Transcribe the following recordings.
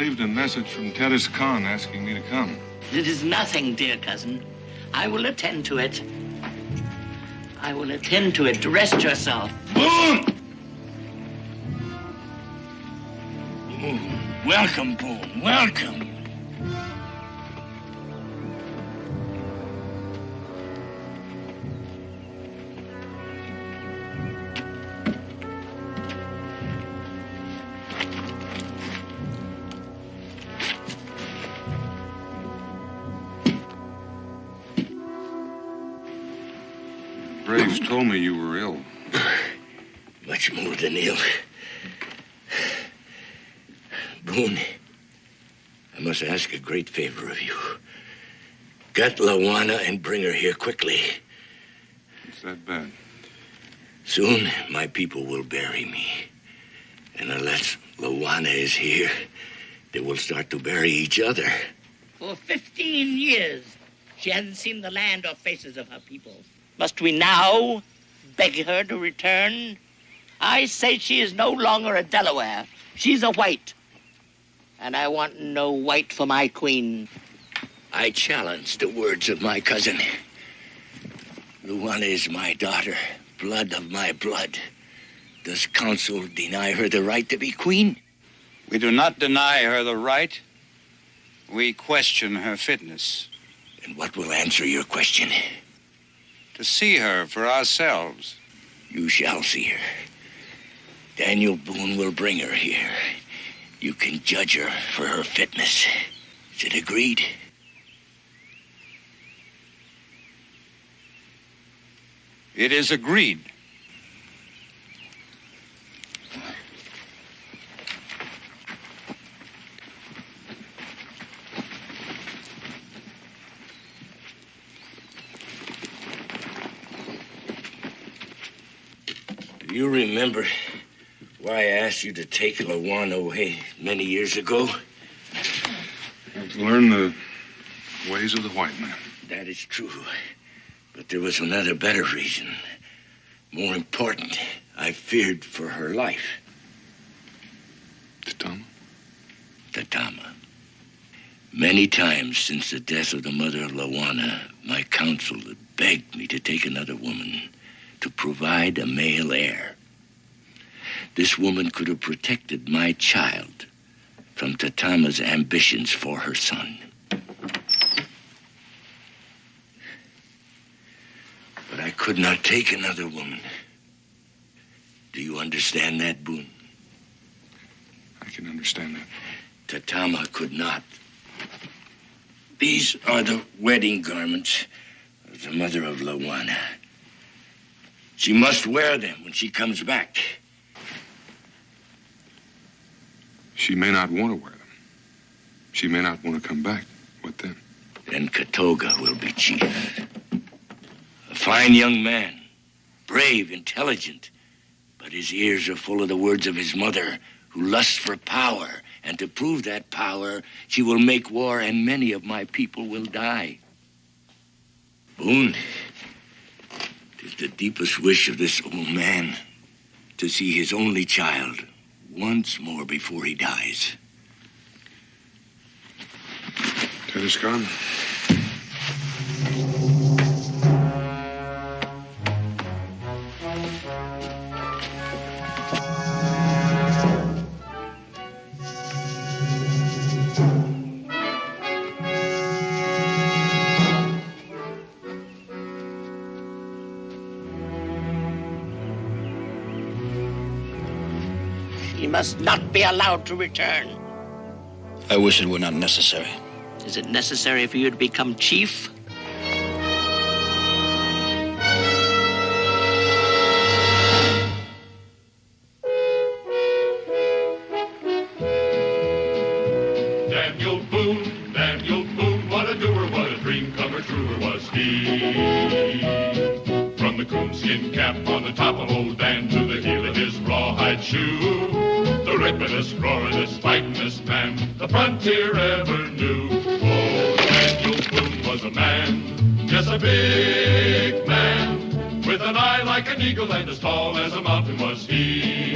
received a message from Terrace Khan asking me to come. It is nothing, dear cousin. I will attend to it. I will attend to it. Rest yourself. Boone! Boone. Welcome, Boone. Welcome. Braves told me you were ill. Much more than ill. Boone, I must ask a great favor of you. Get Lawana and bring her here quickly. It's that bad. Soon, my people will bury me. And unless Lawana is here, they will start to bury each other. For 15 years, she hasn't seen the land or faces of her people. Must we now beg her to return? I say she is no longer a Delaware. She's a white. And I want no white for my queen. I challenge the words of my cousin. Luana is my daughter, blood of my blood. Does council deny her the right to be queen? We do not deny her the right. We question her fitness. And what will answer your question? To see her for ourselves. You shall see her. Daniel Boone will bring her here. You can judge her for her fitness. Is it agreed? It is agreed. Do you remember why I asked you to take Lawana away many years ago? To learn the ways of the white man. That is true. But there was another better reason. More important, I feared for her life. Tatama? Tatama. Many times since the death of the mother of Lawana, my council had begged me to take another woman to provide a male heir. This woman could have protected my child from Tatama's ambitions for her son. But I could not take another woman. Do you understand that, Boone? I can understand that. Tatama could not. These are the wedding garments of the mother of Lawana. She must wear them when she comes back. She may not want to wear them. She may not want to come back. What then? Then Katoga will be chief. A fine young man, brave, intelligent, but his ears are full of the words of his mother, who lusts for power, and to prove that power, she will make war, and many of my people will die. Boone, it is the deepest wish of this old man to see his only child once more before he dies. Terrace Khan? He must not be allowed to return. I wish it were not necessary. Is it necessary for you to become chief? Daniel Boone, what a doer, what a dream comer, truer was he. From the coonskin cap on the top of old Dan to the heel of his rawhide shoe, the ripperest, roaringest, fightingest man the frontier ever knew. Oh, Daniel Boone was a man, yes, a big man, with an eye like an eagle and as tall as a mountain was he.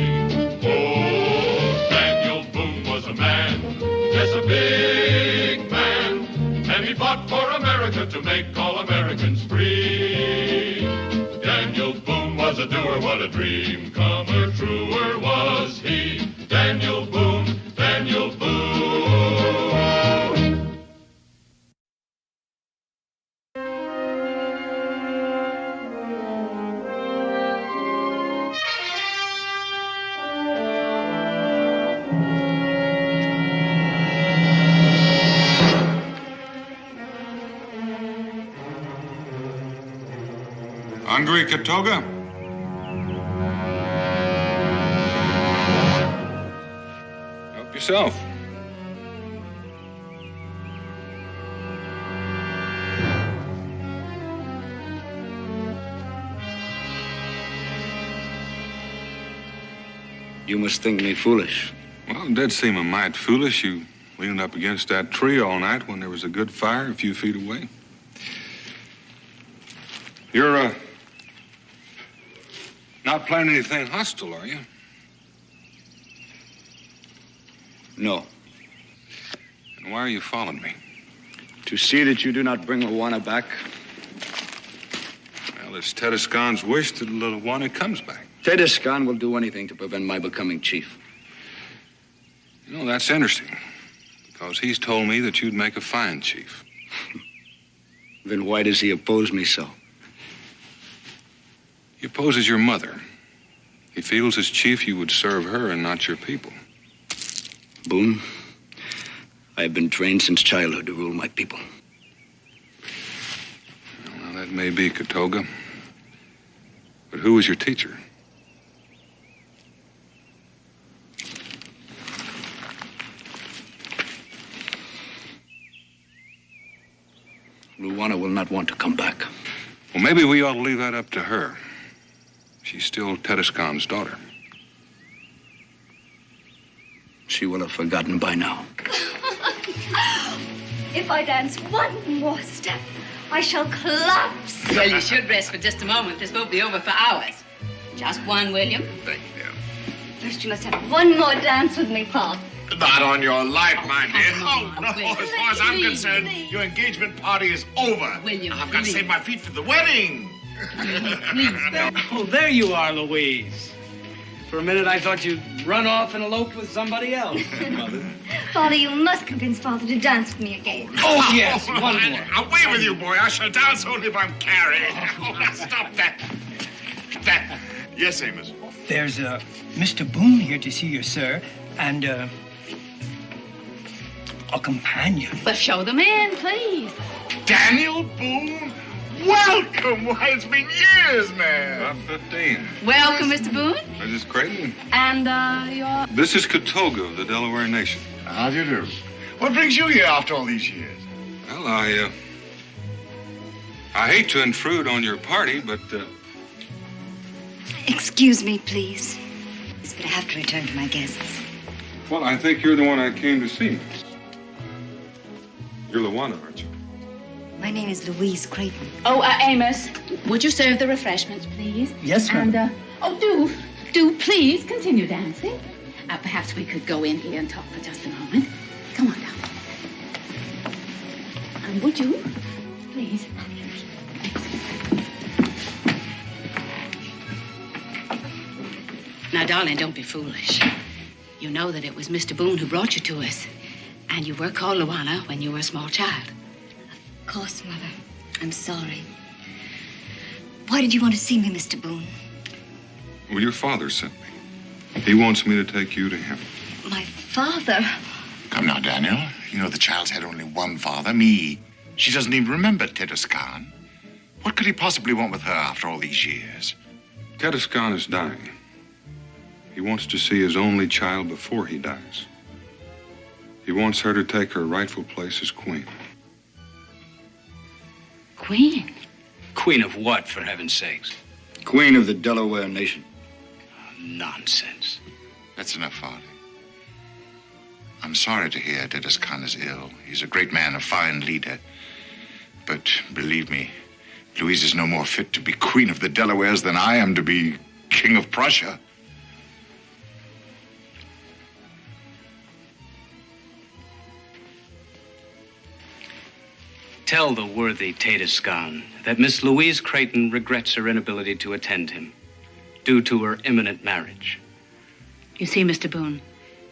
Oh, Daniel Boone was a man, yes, a big man, and he fought for America to make all Americans free. Daniel Boone was a doer, what a dream comer, truer was he. Daniel Boone, Daniel Boone. Hungry, Katoga? Help yourself. You must think me foolish. Well, it did seem a mite foolish. You leaned up against that tree all night when there was a good fire a few feet away. You're, not planning anything hostile, are you? No. And why are you following me? To see that you do not bring Luana back. Well, it's Tedescon's wish that Luana comes back. Tedescan will do anything to prevent my becoming chief. You know, that's interesting. Because he's told me that you'd make a fine chief. Then why does he oppose me so? He opposes your mother. He feels as chief you would serve her and not your people. Boone, I have been trained since childhood to rule my people. Well, now, that may be, Katoga. But who was your teacher? Luana will not want to come back. Well, maybe we ought to leave that up to her. She's still Tedescon's daughter. She will have forgotten by now. If I dance one more step, I shall collapse. Well, you should rest for just a moment. This won't be over for hours. Just one, William. Thank you. First, you must have one more dance with me, Paul. Not on your life, my dear. Come on, Oh, no. William. As far as I'm Please, concerned, please. your engagement party is over. William, I've got to please. save my feet for the wedding. Please. Oh, there you are, Louise. For a minute, I thought you'd run off and elope with somebody else, Mother. Father, you must convince Father to dance with me again. Oh, yes, one more. Away with you, boy. I shall dance only if I'm carried. Oh, now stop that. That. Yes, Amos. There's Mr. Boone here to see you, sir, and a companion. Well, show them in, please. Daniel Boone? Welcome. Why, it's been years, man. About 15. Welcome, Mr. Boone. This is Creighton. And, your... This is Katoga of the Delaware Nation. How do you do? What brings you here after all these years? Well, I hate to intrude on your party, but, Excuse me, please. But I have to return to my guests. well, I think you're the one I came to see. You're Luana, aren't you? My name is Louise Creighton. Oh, Amos, would you serve the refreshments, please? Yes, ma'am. And, do please continue dancing. Perhaps we could go in here and talk for just a moment. Come on down. And would you, please? Now, darling, don't be foolish. You know that it was Mr. Boone who brought you to us. And you were called Luana when you were a small child. Of course, Mother. I'm sorry. Why did you want to see me, Mr. Boone? Well, your father sent me. He wants me to take you to him. My father? Come now, Daniel. You know the child's had only one father, me. She doesn't even remember Tedescan. What could he possibly want with her after all these years? Tedescan is dying. He wants to see his only child before he dies. He wants her to take her rightful place as queen. Queen? Queen of what, for heaven's sakes? Queen of the Delaware Nation. Nonsense. That's enough, Father. I'm sorry to hear Tedescan is ill. He's a great man, a fine leader. But believe me, Louise is no more fit to be Queen of the Delawares than I am to be King of Prussia. Tell the worthy Tadescan that Miss Louise Creighton regrets her inability to attend him due to her imminent marriage. You see, Mr. Boone,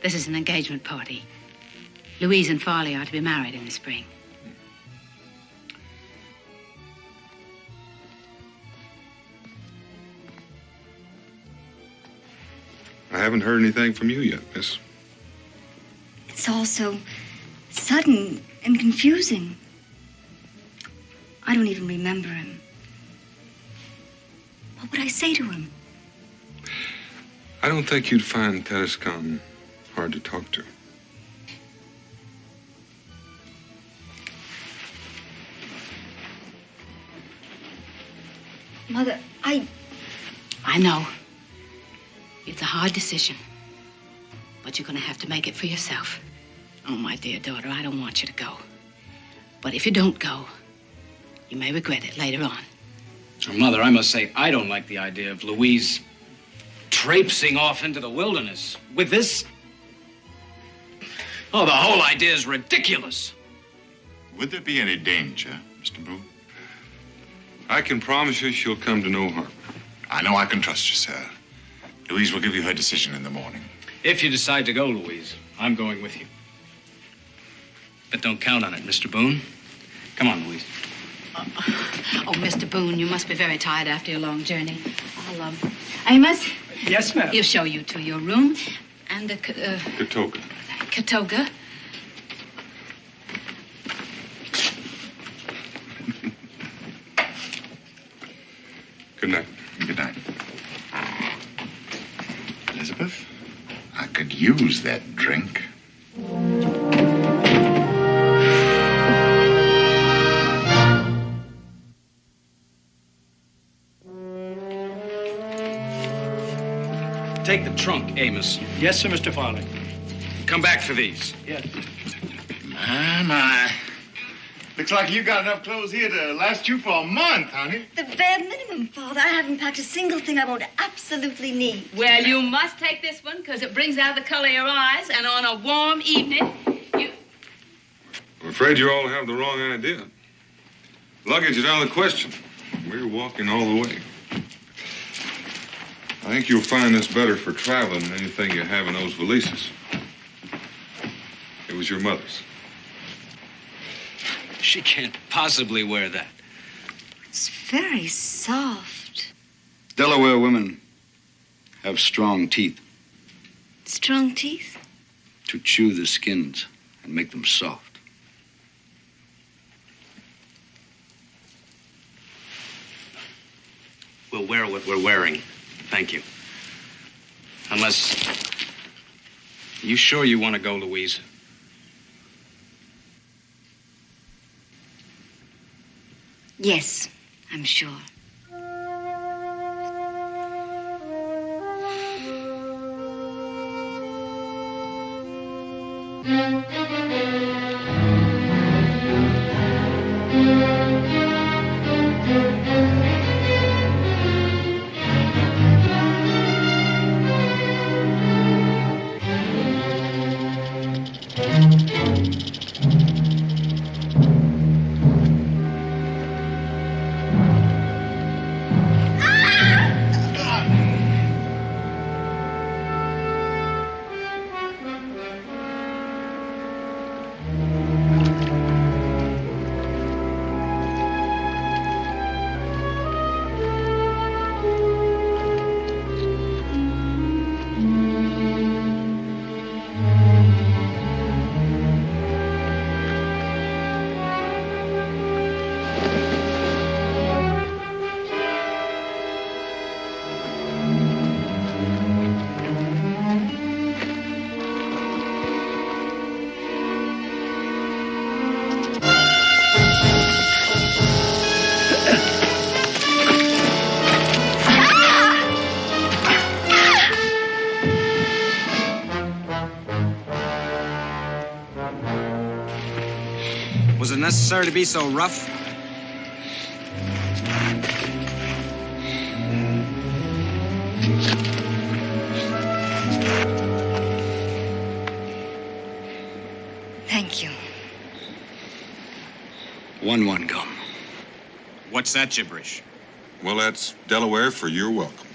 this is an engagement party. Louise and Farley are to be married in the spring. I haven't heard anything from you yet, miss. It's all so sudden and confusing. I don't even remember him. What would I say to him? I don't think you'd find Tadescan hard to talk to. Mother, I know. It's a hard decision. But you're going to have to make it for yourself. Oh, my dear daughter, I don't want you to go. But if you don't go, you may regret it later on. Mother, I must say, I don't like the idea of Louise traipsing off into the wilderness with this. Oh, the whole idea is ridiculous. Would there be any danger, Mr. Boone? I can promise you she'll come to no harm. I know I can trust you, sir. Louise will give you her decision in the morning. If you decide to go, Louise, I'm going with you. But don't count on it, Mr. Boone. Come on, Louise. Oh, Mr. Boone, you must be very tired after your long journey. I'll, Amos? Yes, ma'am. He'll show you to your room and the, Katoga. Katoga. Good night. Good night. Elizabeth, I could use that drink. Take the trunk, Amos. Yes, sir, Mr. Farley. Come back for these. Yes. My. Looks like you got enough clothes here to last you for a month, honey. The bare minimum, Father. I haven't packed a single thing I won't absolutely need. Well, you must take this one because it brings out the color of your eyes, and on a warm evening, you... I'm afraid you all have the wrong idea. Luggage is out of the question. We're walking all the way. I think you'll find this better for traveling than anything you have in those valises. It was your mother's. She can't possibly wear that. It's very soft. Delaware women have strong teeth Strong teeth? to chew the skins and make them soft. We'll wear what we're wearing. Thank you. Unless... You sure you want to go, Louise? Yes, I'm sure. Was it necessary to be so rough? Thank you. 1-1 gum. What's that gibberish? Well, that's Delaware for you're welcome.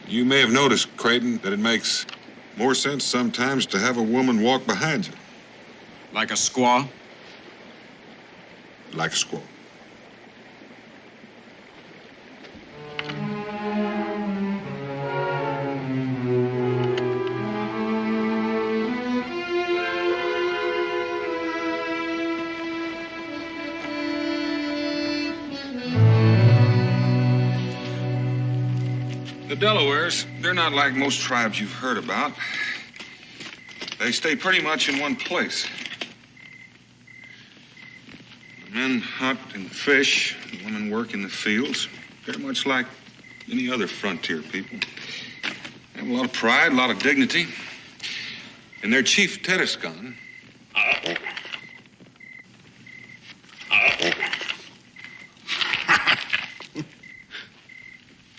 You may have noticed, Creighton, that it makes more sense sometimes to have a woman walk behind you. Like a squaw? Like a squaw. The Delawares, they're not like most tribes you've heard about. They stay pretty much in one place. The men hunt and fish, the women work in the fields. They're much like any other frontier people. They have a lot of pride, a lot of dignity. And their chief, Tedescon,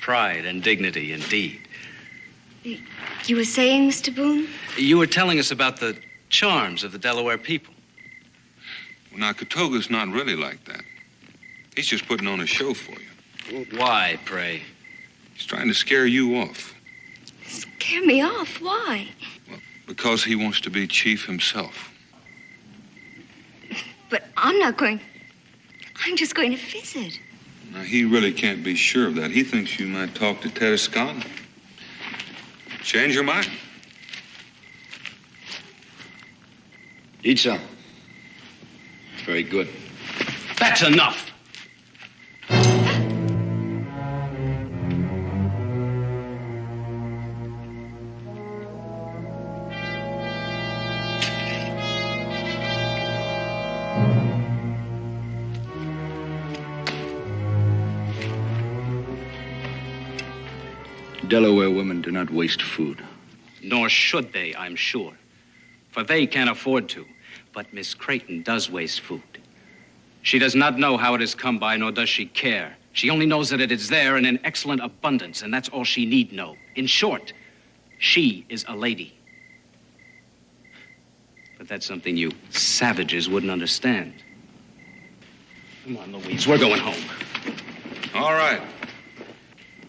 Pride and dignity, indeed. You were saying, Mr. Boone? You were telling us about the charms of the Delaware people. well, now, Katoga's not really like that. He's just putting on a show for you. Why, pray? He's trying to scare you off. Scare me off? Why? Well, because he wants to be chief himself. But I'm not going... I'm just going to visit. Now, he really can't be sure of that. He thinks you might talk to Tedescon. Change your mind. Eat some. Very good. That's enough. Delaware women do not waste food. Nor should they, I'm sure. For they can't afford to. But Miss Creighton does waste food. She does not know how it has come by, nor does she care. She only knows that it is there and in excellent abundance, and that's all she need know. In short, she is a lady. But that's something you savages wouldn't understand. Come on, Louise, we're going home. All right.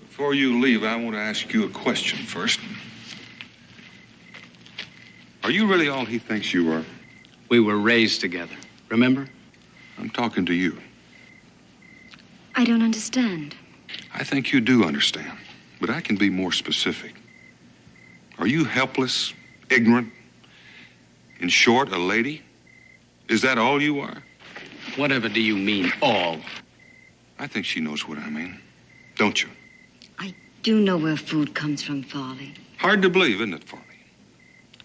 Before you leave, I want to ask you a question first. Are you really all he thinks you are? We were raised together, remember? I'm talking to you. I don't understand. I think you do understand, but I can be more specific. Are you helpless, ignorant, in short, a lady? Is that all you are? Whatever do you mean, all? I think she knows what I mean. Don't you? I do know where food comes from, Farley. Hard to believe, isn't it, Farley?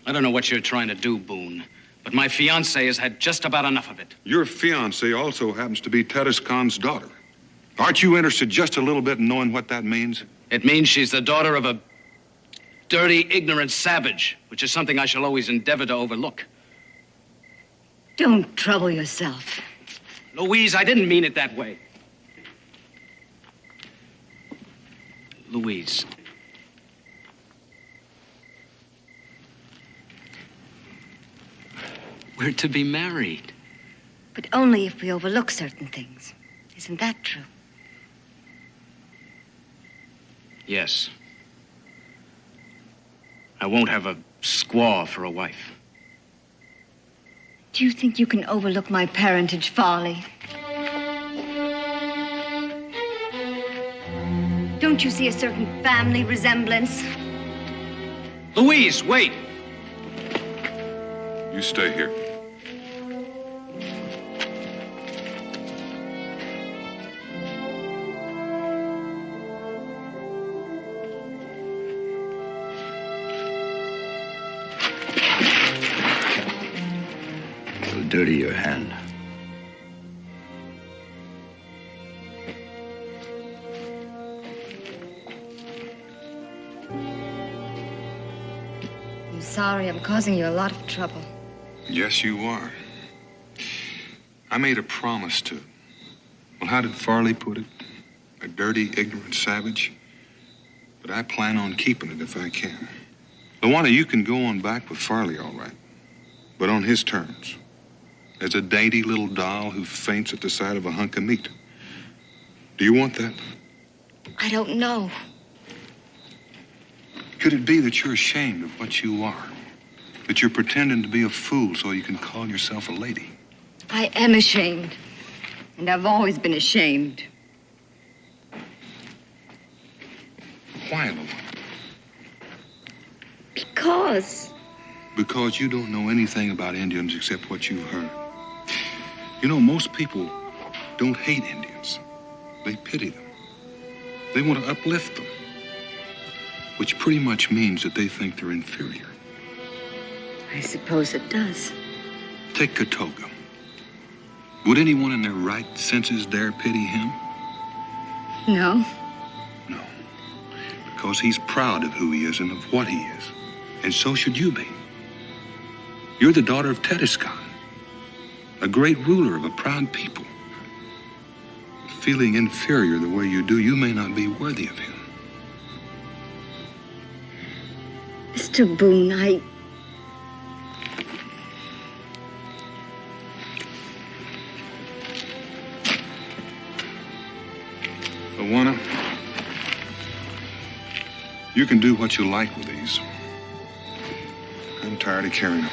I don't know what you're trying to do, Boone, but my fiancée has had just about enough of it. Your fiancée also happens to be Tedescon's daughter. Aren't you interested just a little bit in knowing what that means? It means she's the daughter of a dirty, ignorant savage, which is something I shall always endeavor to overlook. Don't trouble yourself. Louise, I didn't mean it that way. Louise. We're to be married. But only if we overlook certain things. Isn't that true? Yes. I won't have a squaw for a wife. Do you think you can overlook my parentage, Farley? Don't you see a certain family resemblance? Louise, wait! You stay here. It'll dirty your hand. I'm sorry I'm causing you a lot of trouble. Yes, you are. I made a promise to... Well, how did Farley put it? A dirty, ignorant savage? But I plan on keeping it if I can. Luana, you can go on back with Farley, all right. But on his terms. as a dainty little doll who faints at the sight of a hunk of meat. Do you want that? I don't know. Could it be that you're ashamed of what you are? That you're pretending to be a fool so you can call yourself a lady? I am ashamed. And I've always been ashamed. Why, Luana? Because you don't know anything about Indians except what you've heard. You know, most people don't hate Indians. They pity them. They want to uplift them. Which pretty much means that they think they're inferior. I suppose it does. Take Katoga. Would anyone in their right senses dare pity him? No. No. Because he's proud of who he is and of what he is. And so should you be. You're the daughter of Tedescan, a great ruler of a proud people. Feeling inferior the way you do, you may not be worthy of him. Mr. Boone, Luana, you can do what you like with these. I'm tired of carrying them.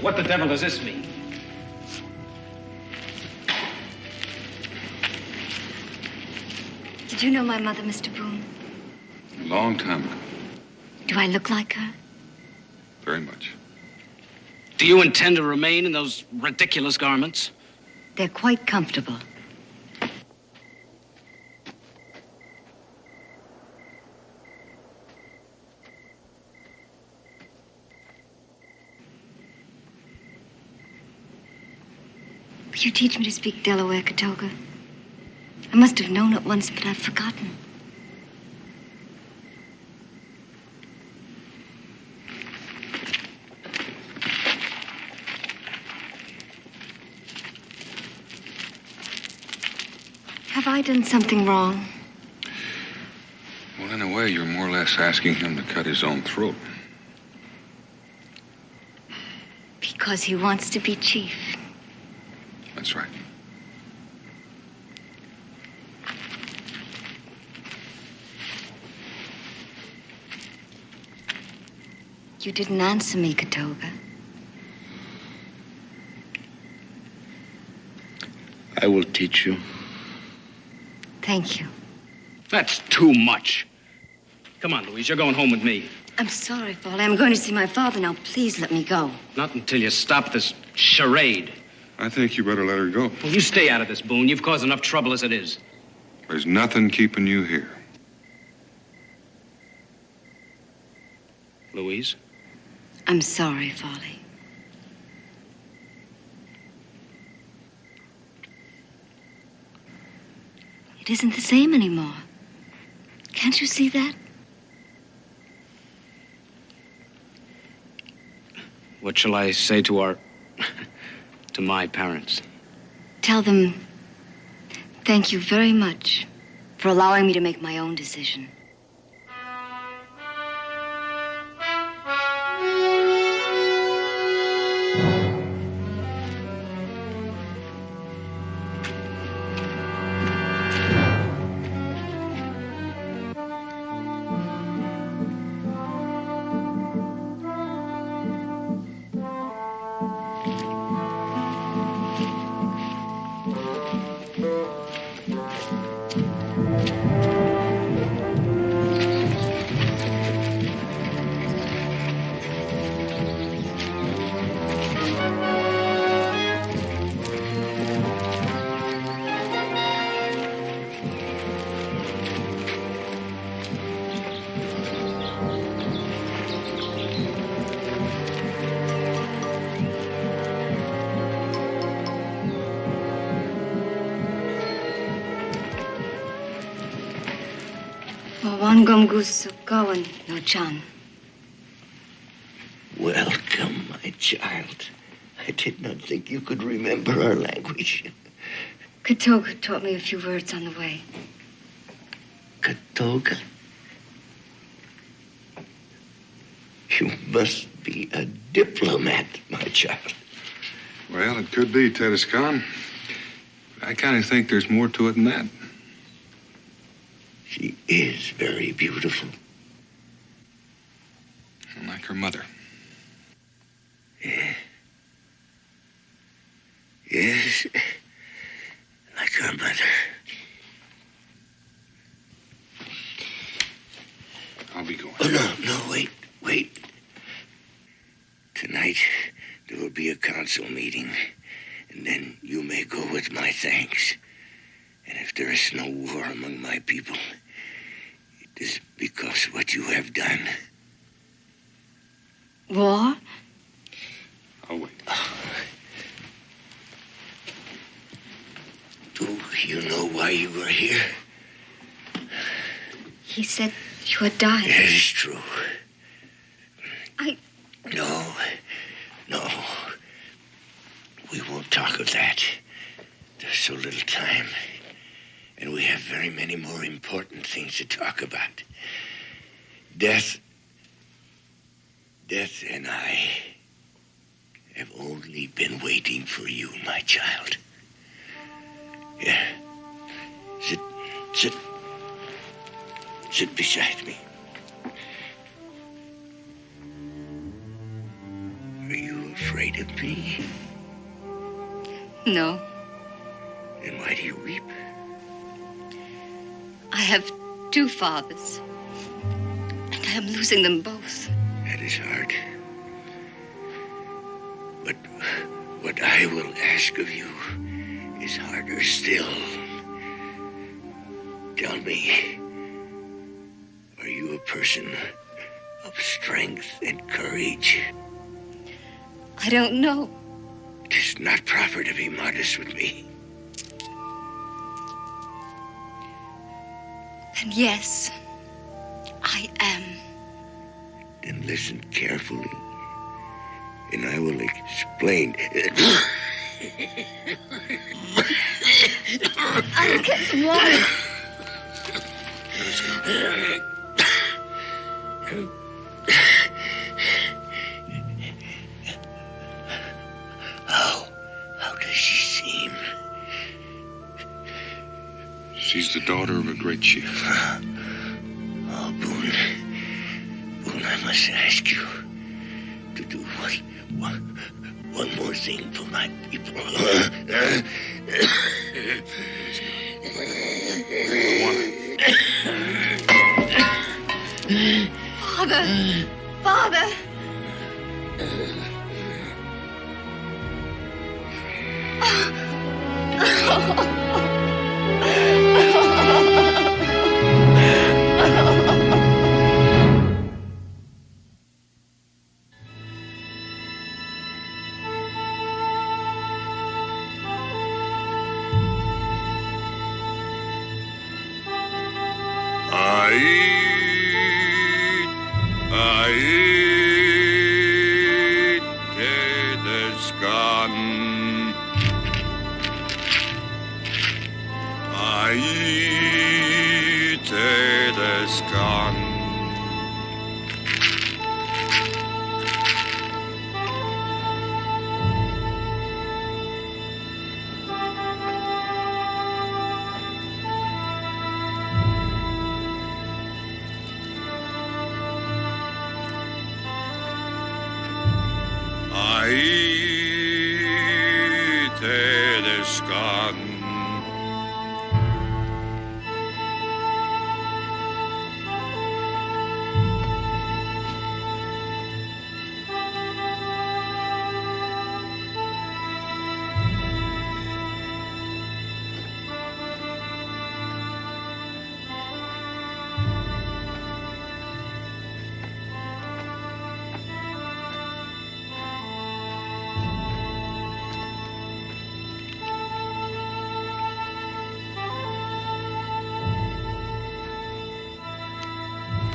What the devil does this mean? did you know my mother, Mr. Boone? A long time ago. Do I look like her? Very much. Do you intend to remain in those ridiculous garments? They're quite comfortable. Will you teach me to speak Delaware, Katoga? I must have known it once, but I've forgotten. Have I done something wrong? Well, in a way, you're more or less asking him to cut his own throat. Because he wants to be chief. That's right. You didn't answer me, Katoga. I will teach you. Thank you. That's too much. Come on, Louise, you're going home with me. I'm sorry, Foley. I'm going to see my father now. Please let me go. Not until you stop this charade. I think you better let her go. Well, you stay out of this, Boone. You've caused enough trouble as it is. There's nothing keeping you here. Louise? I'm sorry, Foley. It isn't the same anymore. Can't you see that? What shall I say to our... to my parents? Tell them thank you very much for allowing me to make my own decision. No, John. Welcome, my child. I did not think you could remember our language. Katoga taught me a few words on the way. Katoga? You must be a diplomat, my child. Well, it could be, Tedescon. I kind of think there's more to it than that. She is very beautiful. Like her mother. Yeah. Yes, like her mother. I'll be going. Oh, no, wait. Tonight, there will be a council meeting, and then you may go with my thanks. And if there is no war among my people, it is because of what you have done. War? I'll wait. Do you know why you were here? He said you had died. It is true. No. We won't talk of that. There's so little time. And we have very many more important things to talk about. Death and I have only been waiting for you, my child. Yeah. Sit beside me. Are you afraid of me? No. Then why do you weep? I have 2 fathers, and I am losing them both. That is hard. But what I will ask of you is harder still. Tell me, are you a person of strength and courage? I don't know. It is not proper to be modest with me. And yes, I am. Then listen carefully, and I will explain. I'll get some water. How does she seem? She's the daughter of a great chief. Oh, Boone, I must ask you to do one more thing for my people. Father!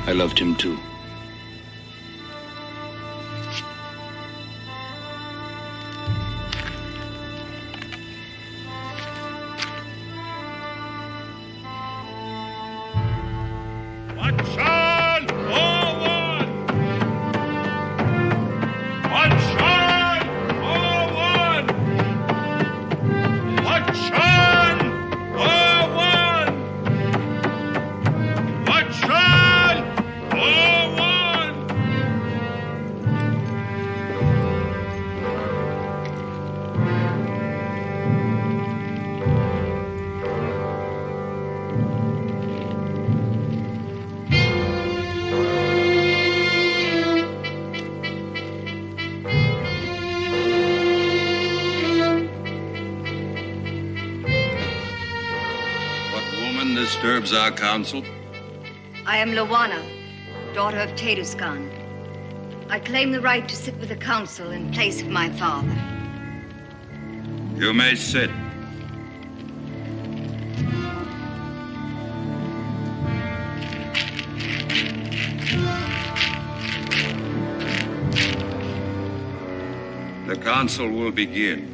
I loved him too. Disturbs our council. I am Lawana, daughter of Teduscan. I claim the right to sit with the council in place of my father. You may sit. The council will begin.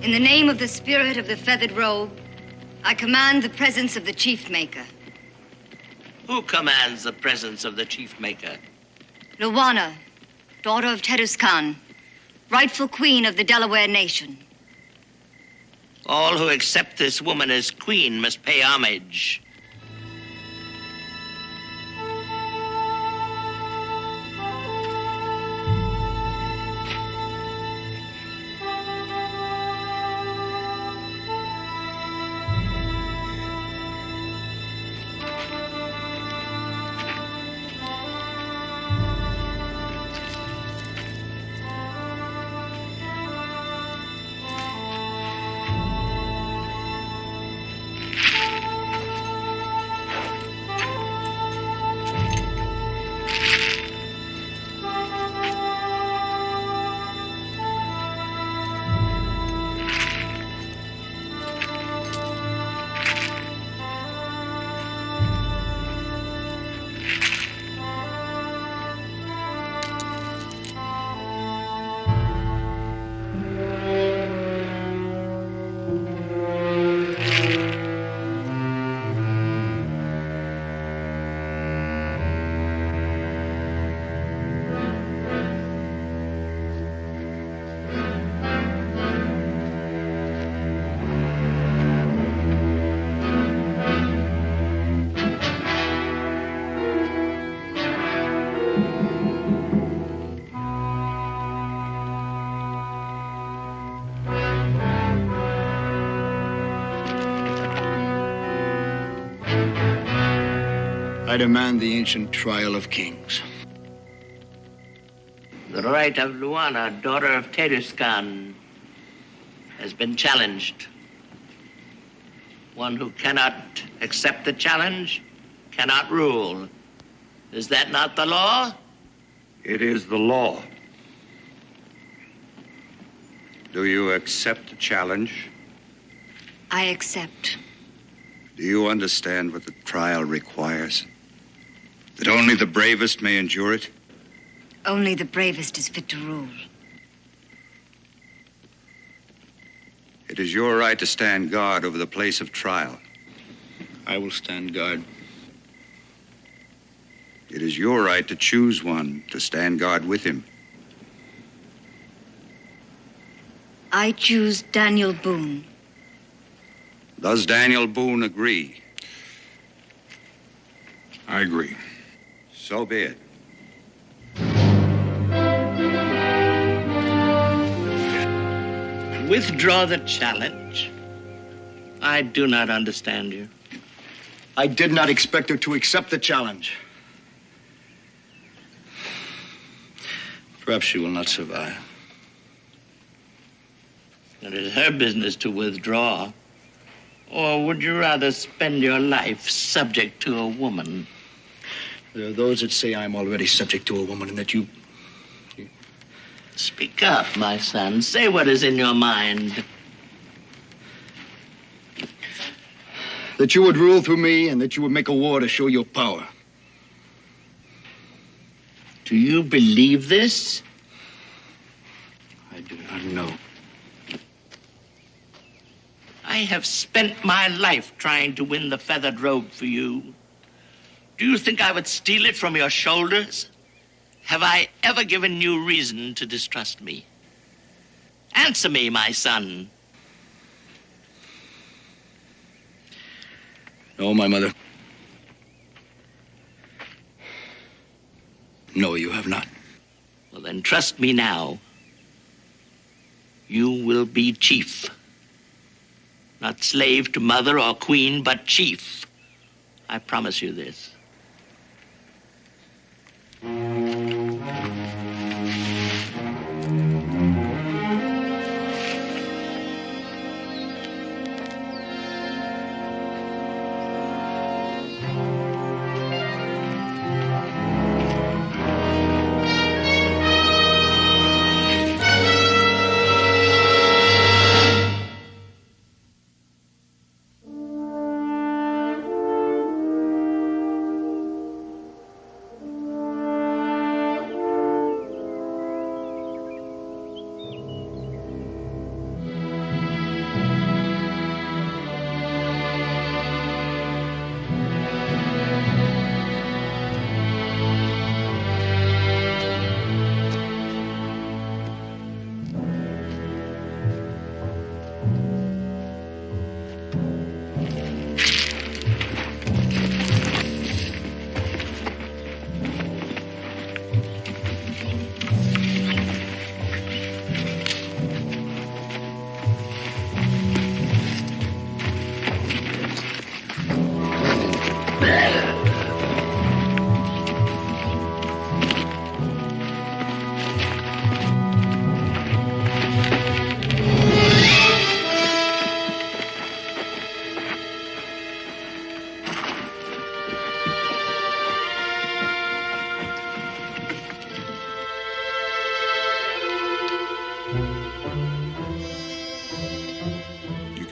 In the name of the spirit of the feathered robe, I command the presence of the chief maker. Who commands the presence of the chief maker? Lawana, daughter of Teduscan, rightful queen of the Delaware nation. All who accept this woman as queen must pay homage. I demand the ancient trial of kings. The right of Luana, daughter of Teduscan, has been challenged. One who cannot accept the challenge cannot rule. Is that not the law? It is the law. Do you accept the challenge? I accept. Do you understand what the trial requires? That only the bravest may endure it? Only the bravest is fit to rule. It is your right to stand guard over the place of trial. I will stand guard. It is your right to choose one to stand guard with him. I choose Daniel Boone. Does Daniel Boone agree? I agree. So be it. Withdraw the challenge. I do not understand you. I did not expect her to accept the challenge. Perhaps she will not survive. It is her business to withdraw Or would you rather spend your life subject to a woman? There are those that say I'm already subject to a woman and that you... Speak up, my son. Say what is in your mind. That you would rule through me and that you would make a war to show your power. Do you believe this? I do not know. I have spent my life trying to win the feathered robe for you. Do you think I would steal it from your shoulders? Have I ever given you reason to distrust me? Answer me, my son. No, my mother. No, you have not. Well, then trust me now. You will be chief. Not slave to mother or queen, but chief. I promise you this.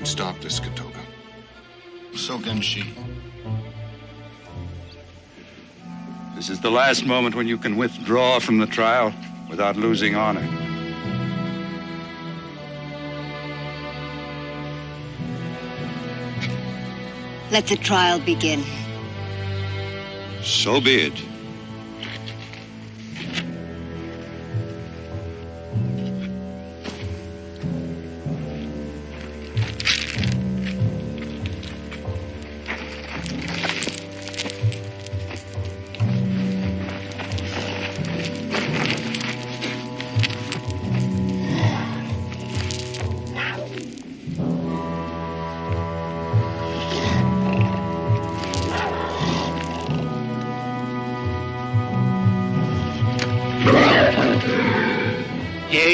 Stop this, Katoga. So can she. This is the last moment when you can withdraw from the trial without losing honor. Let the trial begin. So be it.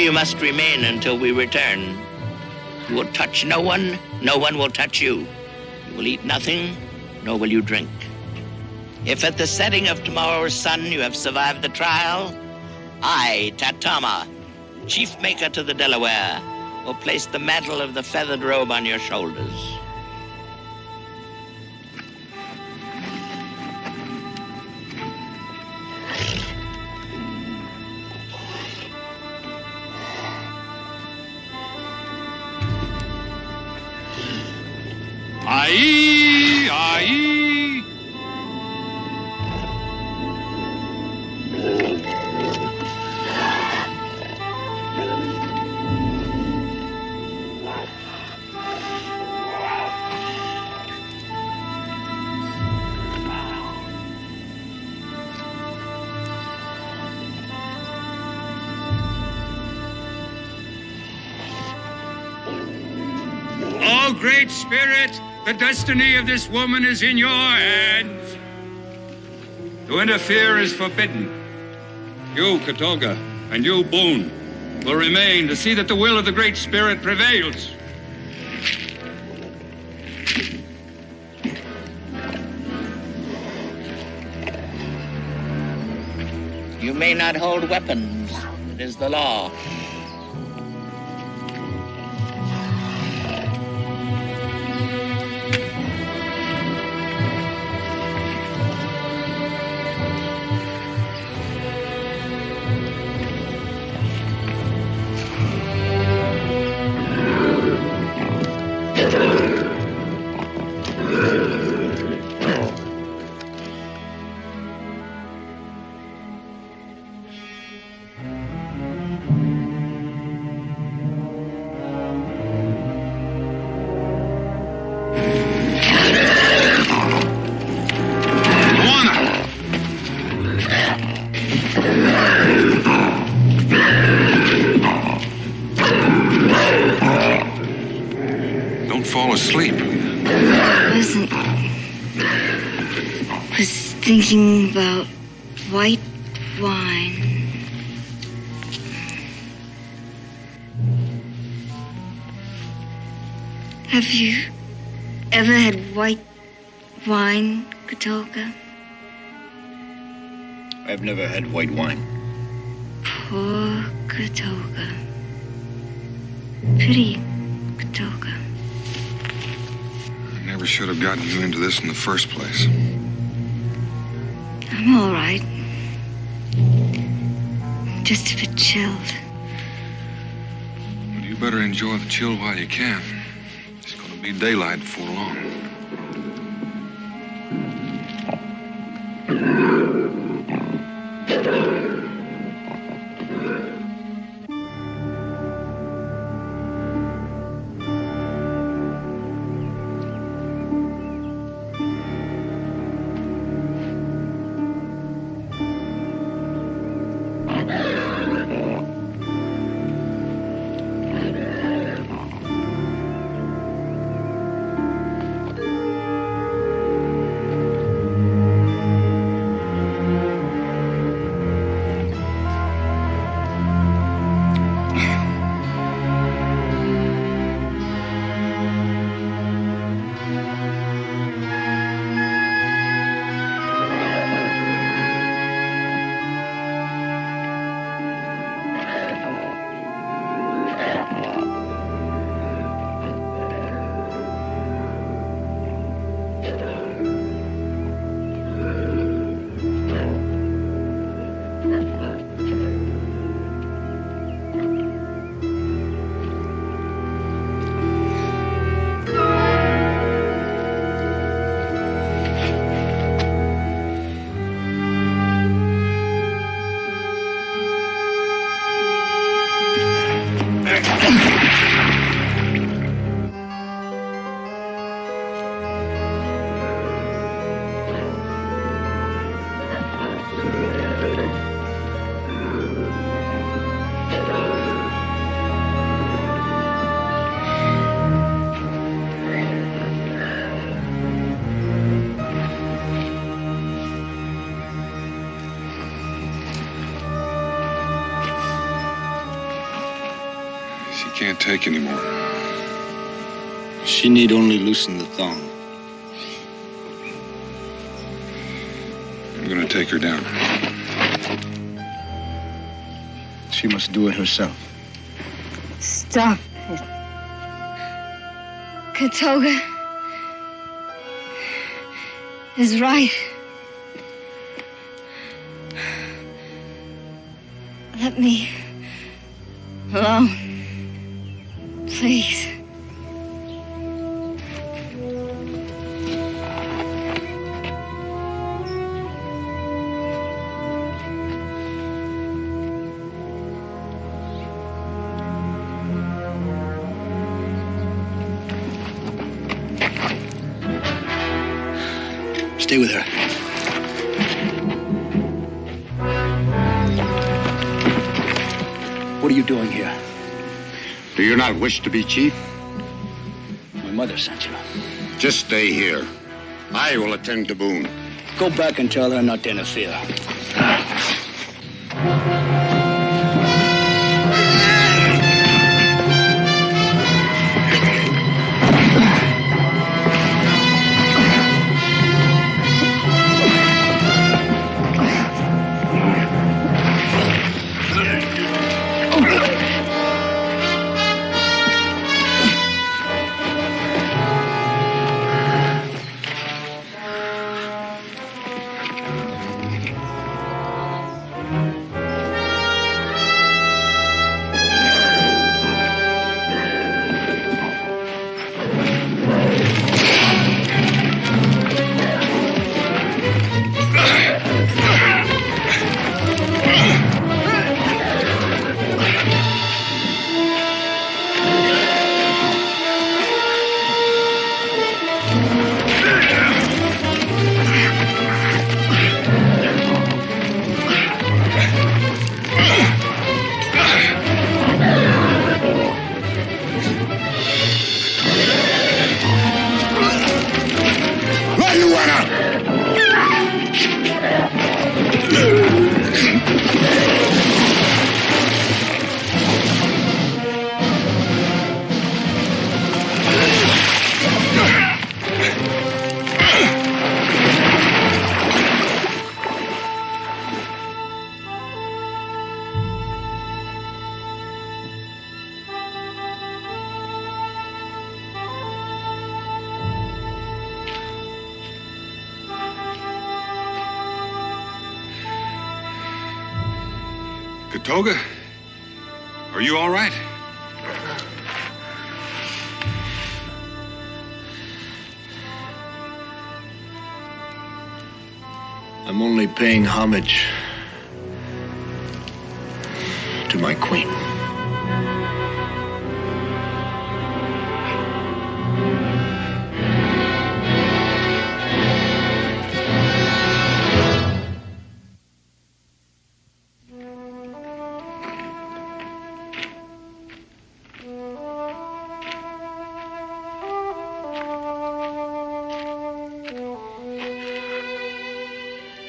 You must remain until we return. You will touch no one, no one will touch you. You will eat nothing, nor will you drink. If at the setting of tomorrow's sun you have survived the trial, I, Tatama, chief maker to the Delaware, will place the mantle of the feathered robe on your shoulders. Aye, aye. Oh, Great Spirit, the destiny of this woman is in your hands. To interfere is forbidden. You, Katoga, and you, Boone, will remain to see that the will of the Great Spirit prevails. You may not hold weapons. It is the law. Thinking about white wine. Have you ever had white wine, Katolka? I've never had white wine. Poor Katolka. Pity Katolka. I never should have gotten you into this in the first place. I'm all right. Just a bit chilled. Well, you better enjoy the chill while you can. It's going to be daylight before long. Can't take anymore. She need only loosen the thong. I'm gonna take her down. She must do it herself. Stop it. Katolka is right. Let me alone. Please. Stay with her. What are you doing here? Do you not wish to be chief? My mother sent you. Just stay here. I will attend to Boone. Go back and tell her not to interfere. Katoga, are you all right? I'm only paying homage to my queen.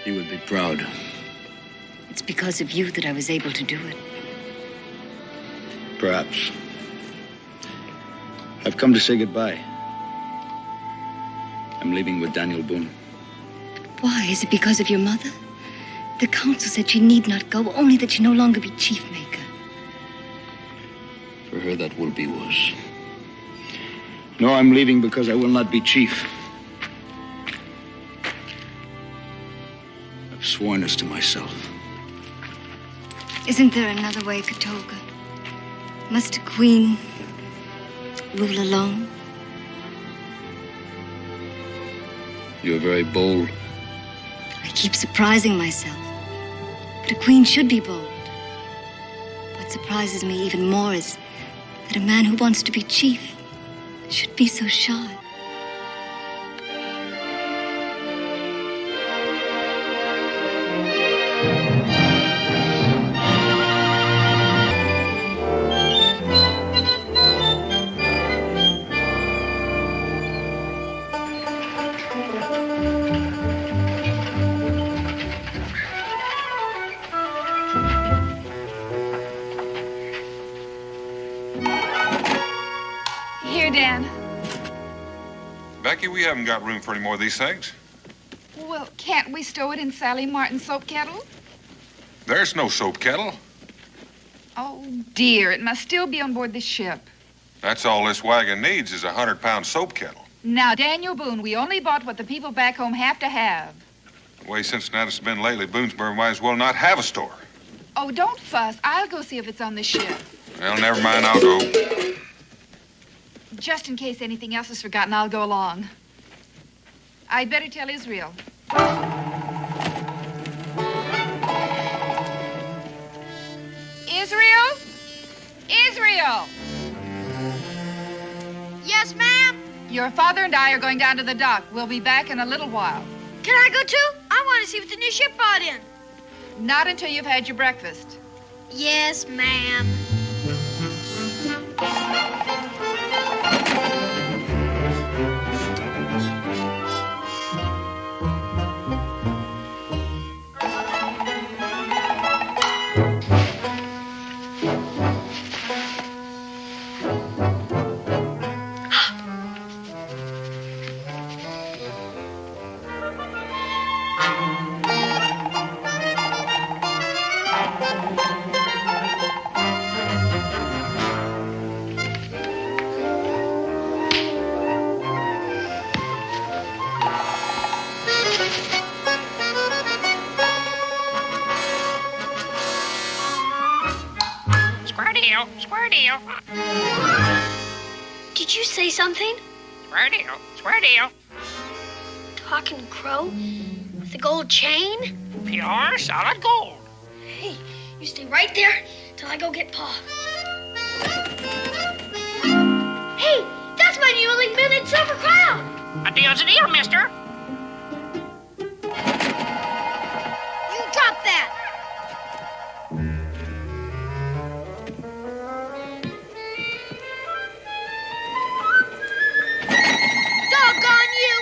You would be proud. It's because of you that I was able to do it. Perhaps. I've come to say goodbye. I'm leaving with Daniel Boone. Why? Is it because of your mother? The council said she need not go, only that she no longer be chief maker. For her, that will be worse. No, I'm leaving because I will not be chief. I've sworn this to myself. Isn't there another way, Katoga? Must a queen rule alone? You're very bold. I keep surprising myself. But a queen should be bold. What surprises me even more is that a man who wants to be chief should be so shy. Becky, we haven't got room for any more of these things. Well, can't we stow it in Sally Martin's soap kettle? There's no soap kettle. Oh, dear, it must still be on board the ship. That's all this wagon needs is a 100-pound soap kettle. Now, Daniel Boone, we only bought what the people back home have to have. The way Cincinnati's been lately, Boonesboro might as well not have a store. Oh, don't fuss. I'll go see if it's on the ship. Well, never mind, I'll go. Just in case anything else is forgotten, I'll go along. I'd better tell Israel. Israel? Israel! Yes, ma'am? Your father and I are going down to the dock. We'll be back in a little while. Can I go too? I want to see what the new ship brought in. Not until you've had your breakfast. Yes, ma'am. Square deal. Did you say something? Square deal. Talking crow? With a gold chain? Pure solid gold. Hey, you stay right there till I go get Pa. Hey, that's my new link-minute silver crown. A deal's a deal, mister. You drop that. Doggone you!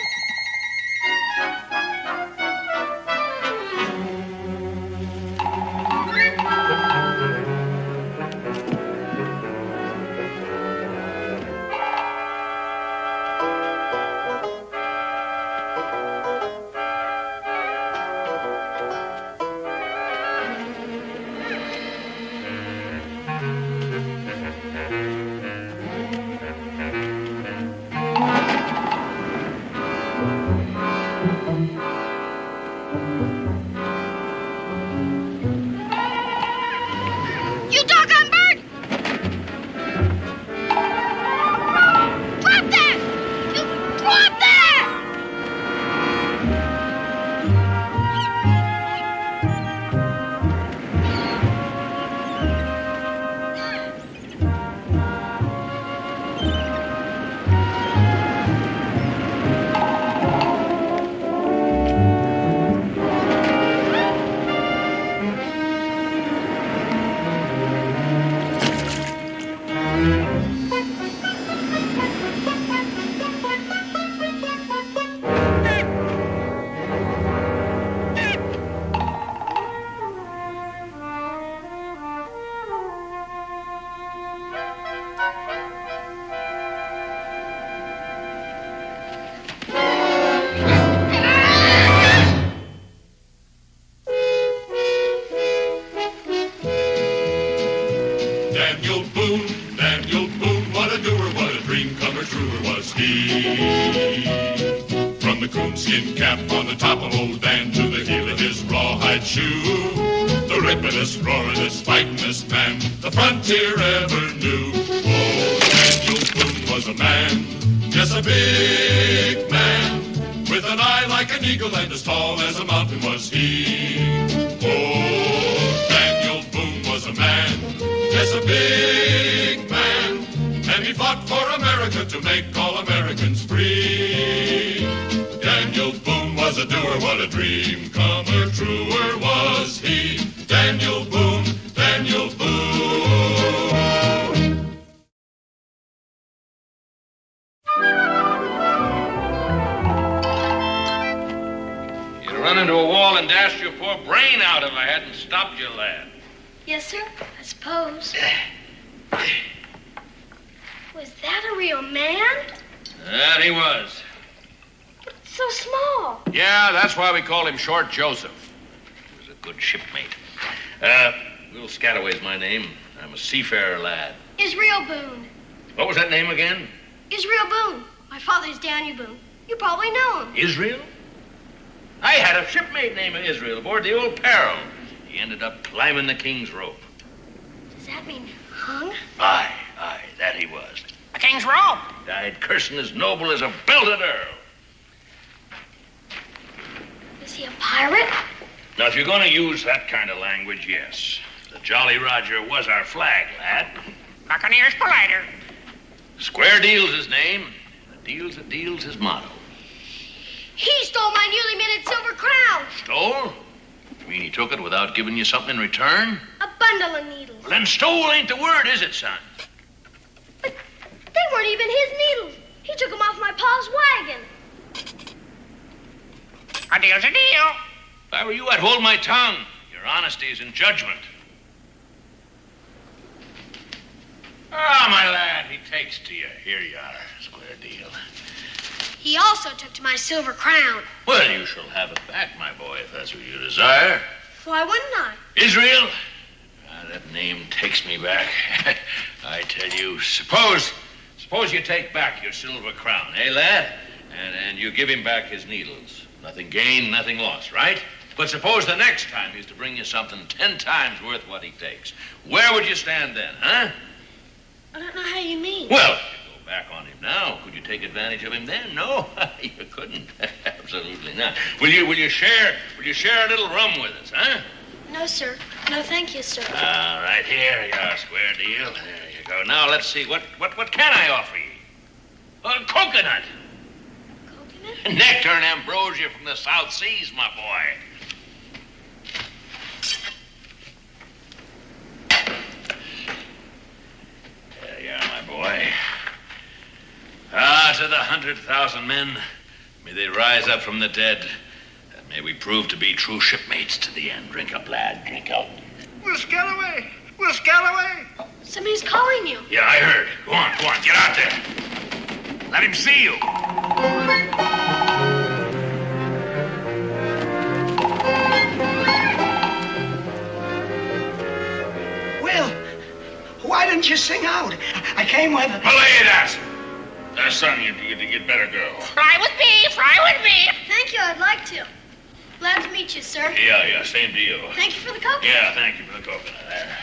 the coonskin cap on the top of old Dan to the heel of his rawhide shoe. The rippin'est, roaring'est, fighting'est man the frontier ever knew. Oh, Daniel Boone was a man, yes, a big man, with an eye like an eagle and as tall as a mountain was he. Oh, Daniel Boone was a man, yes, a big man, and he fought for America to make all Americans free. Daniel Boone was a doer, what a dream comer, truer was he. Daniel Boone, Daniel Boone. You'd run into a wall and dashed your poor brain out if I hadn't stopped you, lad. Yes, sir, I suppose. Was that a real man? That he was. So small. Yeah, that's why we called him Short Joseph. He was a good shipmate. Little Scataway's my name. I'm a seafarer lad. Israel Boone. What was that name again? Israel Boone. My father's Daniel Boone. You probably know him. Israel? I had a shipmate named Israel aboard the old Peril. He ended up climbing the King's rope. Does that mean hung? Aye, that he was. The King's rope. Died cursing as noble as a belted earl. Is he a pirate? Now, if you're going to use that kind of language, yes. The Jolly Roger was our flag, lad. Buccaneers politer. Square Deal's his name. A deal's a deal's his motto. He stole my newly minted silver crown. Stole? You mean he took it without giving you something in return? A bundle of needles. Well, then stole ain't the word, is it, son? But they weren't even his needles. He took them off my pa's wagon. A deal's a deal. If I were you, I'd hold my tongue. Your honesty is in judgment. Ah, my lad, he takes to you. Here you are, Square Deal. He also took to my silver crown. Well, you shall have it back, my boy, if that's what you desire. Why wouldn't I? Israel? That name takes me back. I tell you, suppose you take back your silver crown, eh, lad? And you give him back his needles. Nothing gained, nothing lost, right? But suppose the next time he's to bring you something 10 times worth what he takes. Where would you stand then, huh? I don't know how you mean. Well, if you go back on him now, could you take advantage of him then? No, you couldn't. Absolutely not. Will you share a little rum with us, huh? No, sir. No, thank you, sir. All right, here you are, Square Deal. There you go. Now let's see. What can I offer you? Coconut. Coconut? Nectar and ambrosia from the South Seas, my boy. There you are, my boy. Ah, to the 100,000 men, may they rise up from the dead, and may we prove to be true shipmates to the end. Drink up, lad, drink up. Will Scalloway! Will Scalloway! Somebody's calling you. Yeah, I heard. Go on, get out there. Let him see you. Will, why didn't you sing out? I came with... Belay that! Son, you'd better go. Fly with me! Fly with me! Thank you, I'd like to. Glad to meet you, sir. Yeah, same deal. Thank you for the coconut. Yeah, thank you for the coconut. There.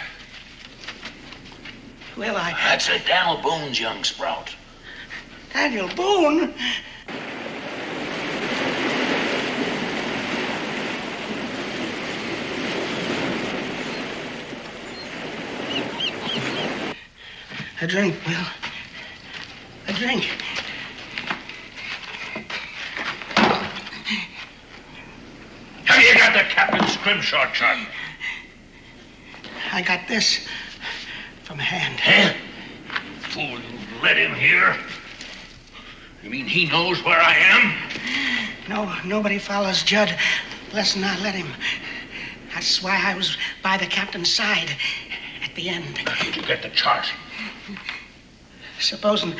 Well, That's a Daniel Boone's young sprout. Daniel Boone? A drink, Will. A drink. Have you got the captain's scrimshaw chart? I got this from hand. Huh? Fool, you let him here? You mean he knows where I am? No, nobody follows Judd less than I let him. That's why I was by the captain's side at the end. How did you get the chart? Supposing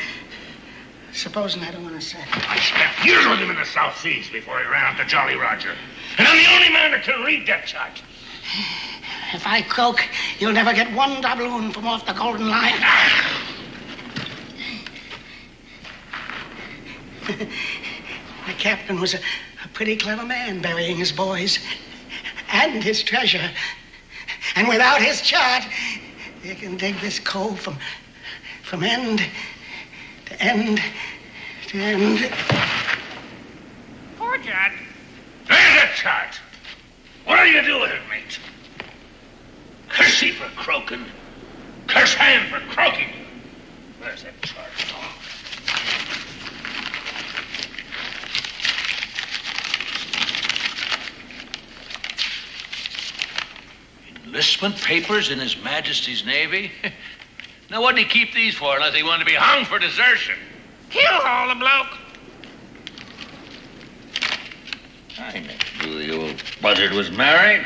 I don't want to say. I spent years with him in the South Seas before he ran out to Jolly Roger. And I'm the only man that can read that chart. If I croak, you'll never get one doubloon from off the golden line. The captain was a pretty clever man, burying his boys and his treasure. And without his chart, you can dig this cove from end to end to end. Poor Judd. There's a chart. What'll you do with it, mate? Curse he for croaking. Curse him for croaking. Where's that chart? Enlistment papers in His Majesty's Navy? Now, what'd he keep these for unless he wanted to be hung for desertion? He'll haul the bloke. I never knew the old buzzard was married.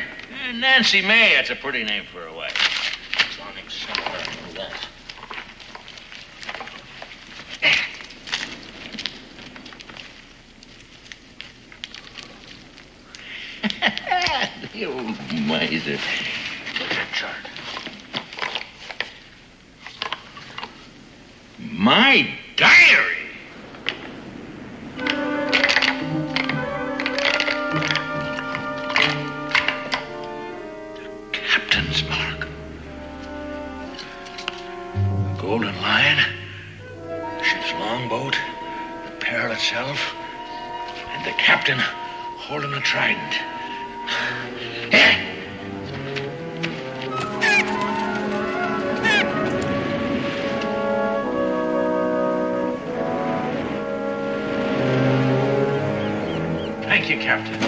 Nancy May, that's a pretty name for a wife. Sonic somewhere, I know that. The old miser. What's that chart? My diary! Captain's mark. The Golden Lion, the ship's longboat, the Pearl itself, and the captain holding a trident. Thank you, Captain.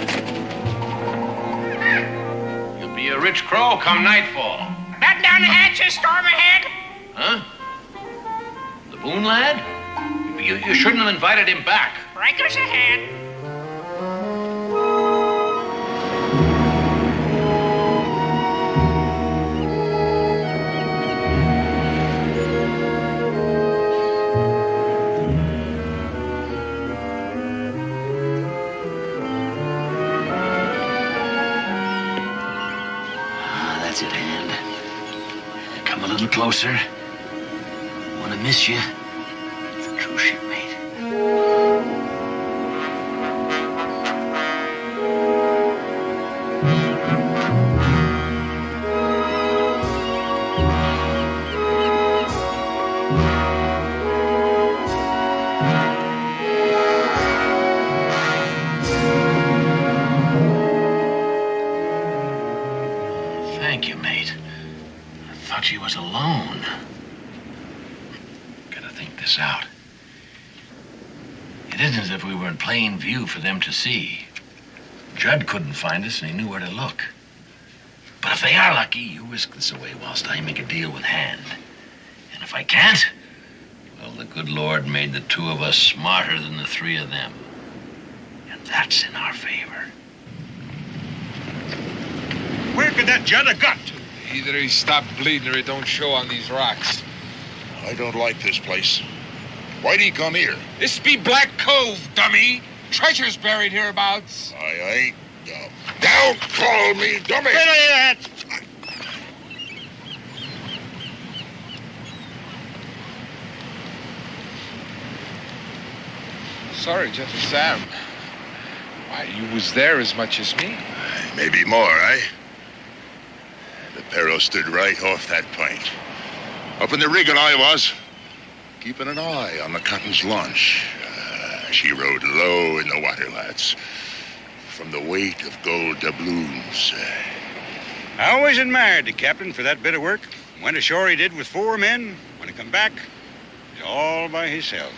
You'll be a rich crow come nightfall. Batten down the hatches, storm ahead. Huh? The Boone lad? You shouldn't have invited him back. Breakers ahead. That's it, hand. Come a little closer. Want to miss you. It's a true shipmate. Thank you, mate. I thought she was alone. Gotta think this out. It isn't as if we were in plain view for them to see. Judd couldn't find us, and he knew where to look. But if they are lucky, you whisk this away whilst I make a deal with Hand. And if I can't, well, the good Lord made the two of us smarter than the three of them. And that's in our favor. Where could that Judd have got to? Either he stopped bleeding or he don't show on these rocks. I don't like this place. Why'd he come here? This be Black Cove, dummy. Treasure's buried hereabouts. I ain't dumb. Don't call me dummy! Sorry, Gentle Sam. Why, you was there as much as me. Maybe more, eh? The Perro stood right off that point. Up in the rigging I was, keeping an eye on the Cotton's launch. She rode low in the water, lads. From the weight of gold doubloons. I always admired the captain for that bit of work. Went ashore he did with 4 men. When he come back, he's all by himself.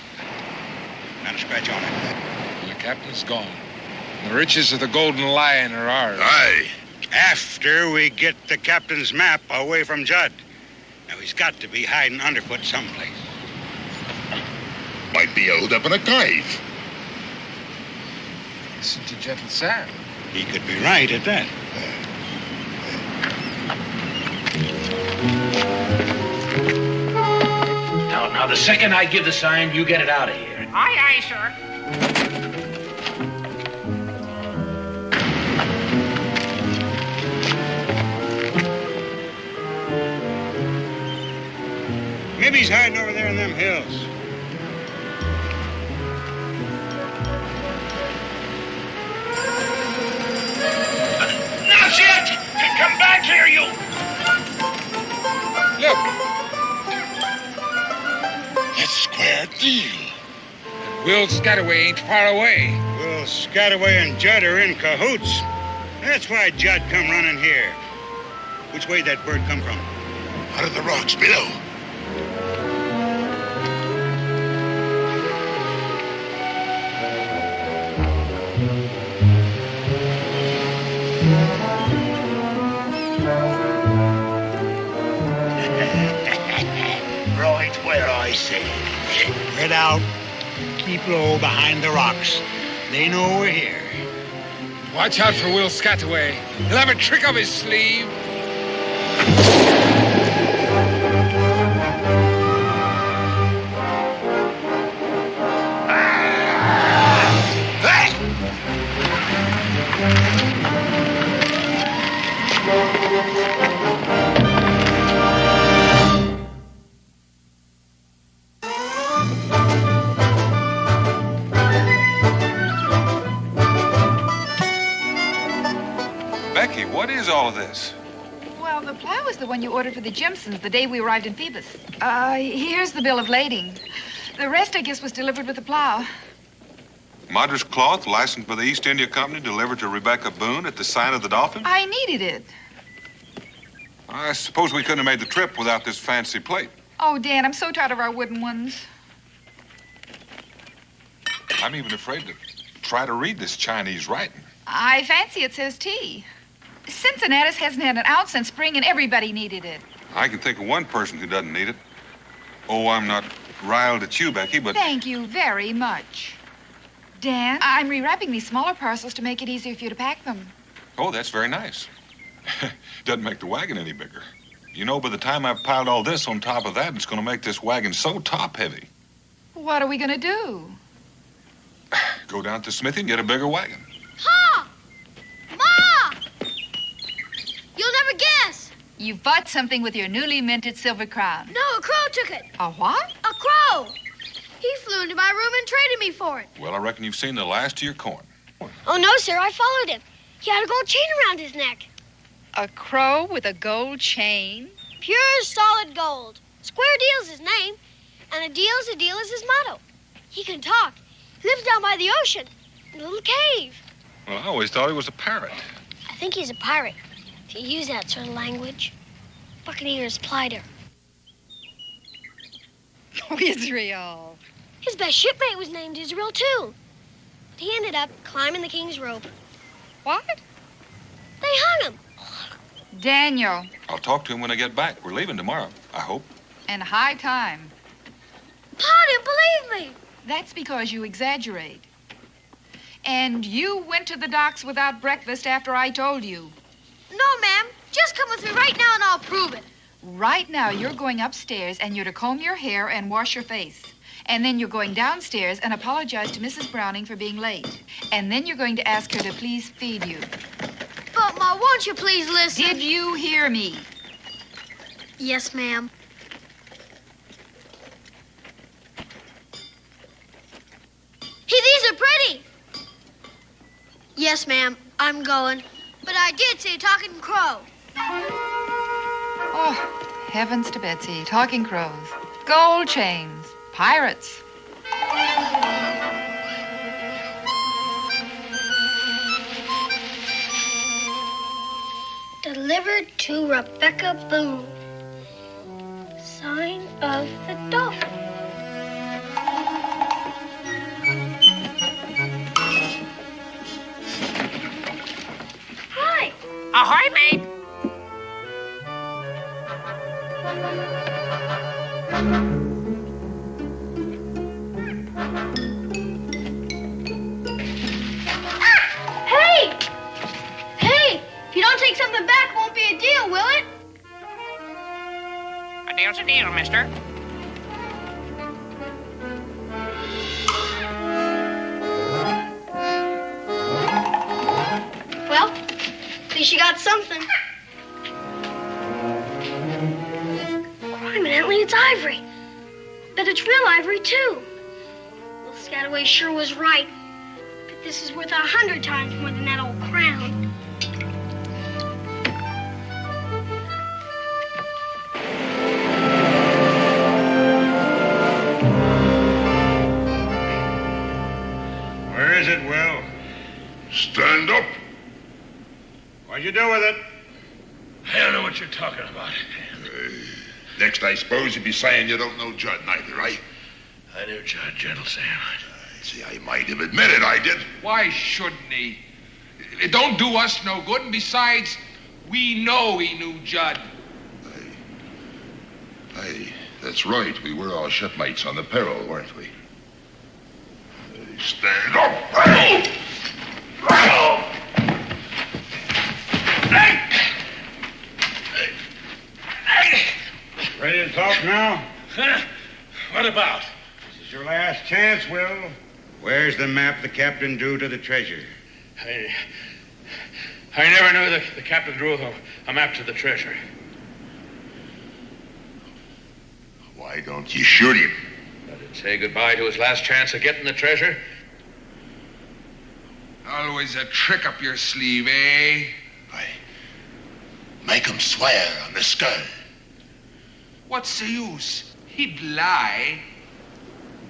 Not a scratch on it. The captain's gone. The riches of the Golden Lion are ours. Aye. After we get the captain's map away from Judd. Now, he's got to be hiding underfoot someplace. Might be held up in a cave. Listen to Gentle Sam. He could be right at that. Now, the second I give the sign, you get it out of here. Aye, aye, sir. Maybe he's hiding over there in them hills. Will Scataway ain't far away. Will Scataway and Judd are in cahoots. That's why Judd come running here. Which way'd that bird come from? Out of the rocks below. Right where I say. Spread out. Keep low behind the rocks. They know we're here. Watch out for Will Scataway. He'll have a trick up his sleeve. Becky, what is all of this? Well, the plow is the one you ordered for the Jimsons the day we arrived in Phoebus. Here's the bill of lading. The rest, I guess, was delivered with the plow. Madras cloth, licensed by the East India Company, delivered to Rebecca Boone at the Sign of the Dolphin? I needed it. I suppose we couldn't have made the trip without this fancy plate. Oh, Dan, I'm so tired of our wooden ones. I'm even afraid to try to read this Chinese writing. I fancy it says tea. Cincinnatus hasn't had an ounce since spring, and everybody needed it. I can think of one person who doesn't need it. Oh, I'm not riled at you, Becky, but... Thank you very much. Dan, I'm rewrapping these smaller parcels to make it easier for you to pack them. Oh, that's very nice. Doesn't make the wagon any bigger. You know, by the time I've piled all this on top of that, it's going to make this wagon so top-heavy. What are we going to do? Go down to the smithy and get a bigger wagon. Pa! Ma! You'll never guess. You bought something with your newly minted silver crown. No, a crow took it. A what? A crow. He flew into my room and traded me for it. Well, I reckon you've seen the last of your coin. Oh, no, sir. I followed him. He had a gold chain around his neck. A crow with a gold chain? Pure, solid gold. Square Deal's his name, and a deal's his motto. He can talk. He lives down by the ocean in a little cave. Well, I always thought he was a parrot. I think he's a pirate, if you use that sort of language. Buccaneers plied her. Oh, Israel. His best shipmate was named Israel, too. But he ended up climbing the king's rope. What? They hung him. Daniel. I'll talk to him when I get back. We're leaving tomorrow, I hope. And high time. Pa didn't believe me. That's because you exaggerate. And you went to the docks without breakfast after I told you. No, ma'am. Just come with me right now and I'll prove it. Right now, you're going upstairs and you're to comb your hair and wash your face. And then you're going downstairs and apologize to Mrs. Browning for being late. And then you're going to ask her to please feed you. But, Ma, won't you please listen? Did you hear me? Yes, ma'am. Hey, these are pretty. Yes, ma'am. I'm going. But I did say talking crow. Oh, heavens to Betsy. Talking crows. Gold chains. Pirates. Delivered to Rebecca Boone. Sign of the Dolphin. Hi. Ahoy, mate. Hey! Hey! If you don't take something back, it won't be a deal, will it? A deal's a deal, mister. Well, at least you got something. Evidently, it's ivory. Bet it's real ivory, too. Well, Scataway sure was right. But this is worth 100 times more than that old crown. it, Will? Stand up. What'd you do with it? I don't know what you're talking about. Next, I suppose you'd be saying you don't know Judd neither, right? I knew Judd, Gentle Sam. See, I might have admitted I did. Why shouldn't he? It don't do us no good, and besides, we know he knew Judd. Hey, that's right. We were all shipmates on the Peril, weren't we? Hey, stand up. Hey! Ready to talk now? Huh? What about? This is your last chance, Will. Where's the map the captain drew to the treasure? I never knew the captain drew a map to the treasure. Why don't you shoot him? Let him say goodbye to his last chance of getting the treasure. Always a trick up your sleeve, eh? Make him swear on the skull. What's the use? He'd lie.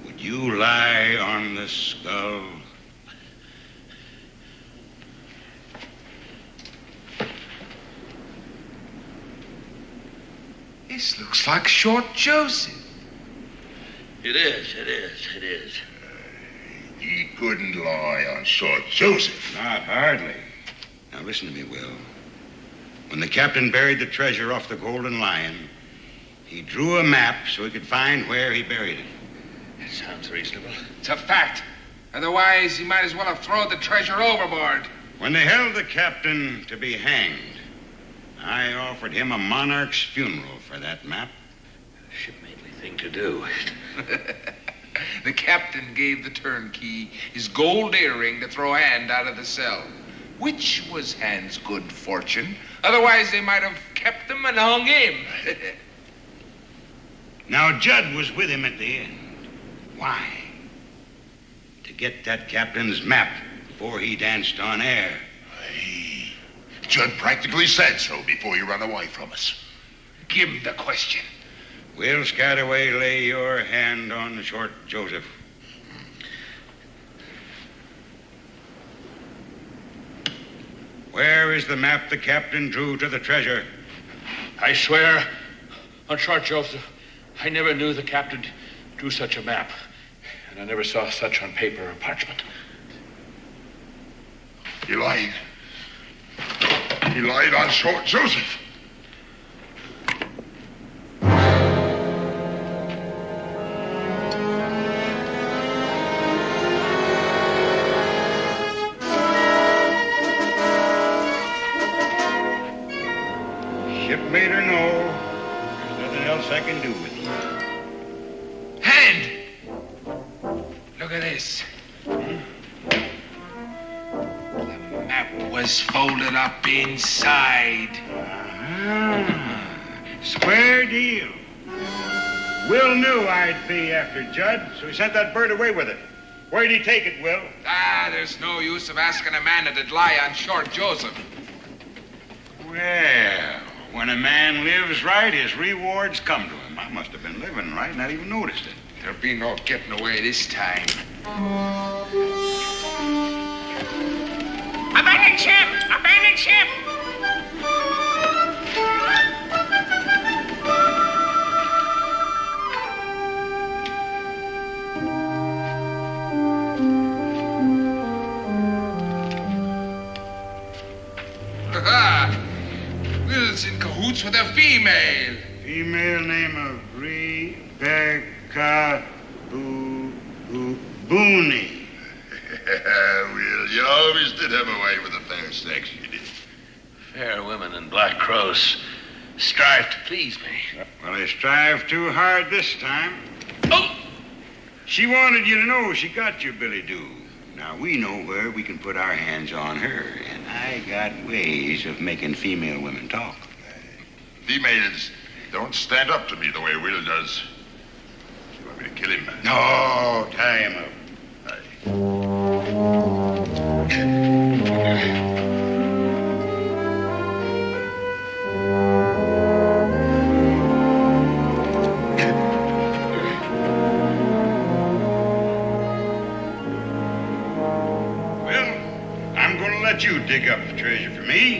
Would you lie on the skull? This looks like Short Joseph. It is. He couldn't lie on Short Joseph. Not hardly. Now listen to me, Will. When the captain buried the treasure off the Golden Lion, he drew a map so he could find where he buried it. That sounds reasonable. It's a fact. Otherwise, he might as well have thrown the treasure overboard. When they held the captain to be hanged, I offered him a monarch's funeral for that map. Shipmately thing to do. The captain gave the turnkey his gold earring to throw Hand out of the cell, which was Hand's good fortune. Otherwise, they might have kept him and hung him. Now, Judd was with him at the end. Why? To get that captain's map before he danced on air. Judd practically said so before you ran away from us. Give him the question. Will Scataway lay your hand on the Short Joseph? Where is the map the captain drew to the treasure? I swear on Short Joseph, I never knew the captain drew such a map. And I never saw such on paper or parchment. He lied. He lied on Short Joseph. Shipmate or no, there's nothing else I can do with you. Hand! Look at this. The map was folded up inside. Square deal. Will knew I'd be after Judd, so he sent that bird away with it. Where'd he take it, Will? There's no use of asking a man that'd lie on Short Joseph. Well, when a man lives right, his rewards come to him. I must have been living right, not even noticed it. There'll be no getting away this time. Abandon ship! Abandon ship! Will's in cahoots with a female. Female name of Rebecca Boone. Will, you always did have a way with the fair sex, you did. Fair women and black crows strive to please me. Well, they strive too hard this time. Oh! She wanted you to know she got you, Billy Doo. Now, we know where we can put our hands on her, and I got ways of making female women talk. Females don't stand up to me the way Will does. You want me to kill him? No, tie him up. let you dig up the treasure for me.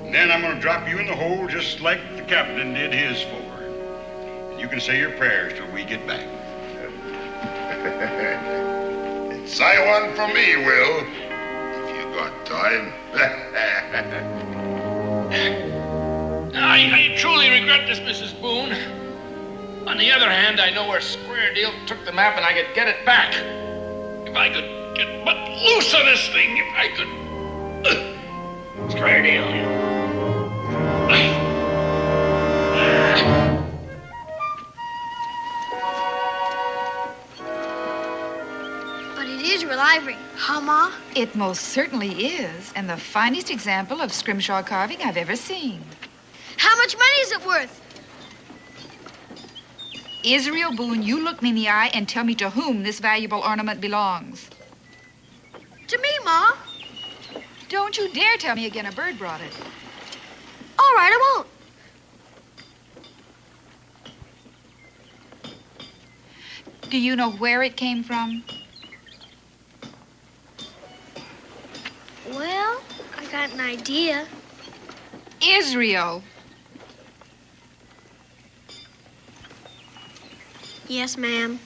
And then I'm going to drop you in the hole just like the captain did his for. And you can say your prayers till we get back. Say one for me, Will, if you got time. I truly regret this, Mrs. Boone. On the other hand, I know where Square Deal took the map and I could get it back. If I could get but loose on this thing, if I could... Square Deal. But it is real ivory, huh, Ma? It most certainly is, and the finest example of scrimshaw carving I've ever seen. How much money is it worth? Israel Boone, you look me in the eye and tell me to whom this valuable ornament belongs. To me, Ma. Don't you dare tell me again a bird brought it. All right, I won't. Do you know where it came from? Well, I got an idea. Israel. Yes, ma'am.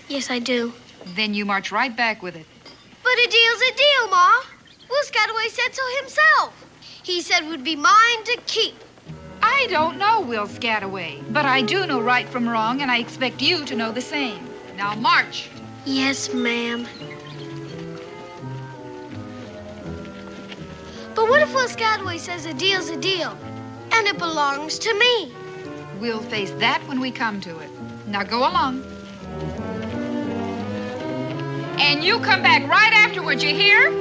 Yes, I do. Then you march right back with it. But a deal's a deal, Ma. Will Scataway said so himself. He said it would be mine to keep. I don't know Will Scataway, but I do know right from wrong, and I expect you to know the same. Now march. Yes, ma'am. But what if Will Scataway says a deal's a deal, and it belongs to me? We'll face that when we come to it. Now go along. And you come back right afterwards, you hear?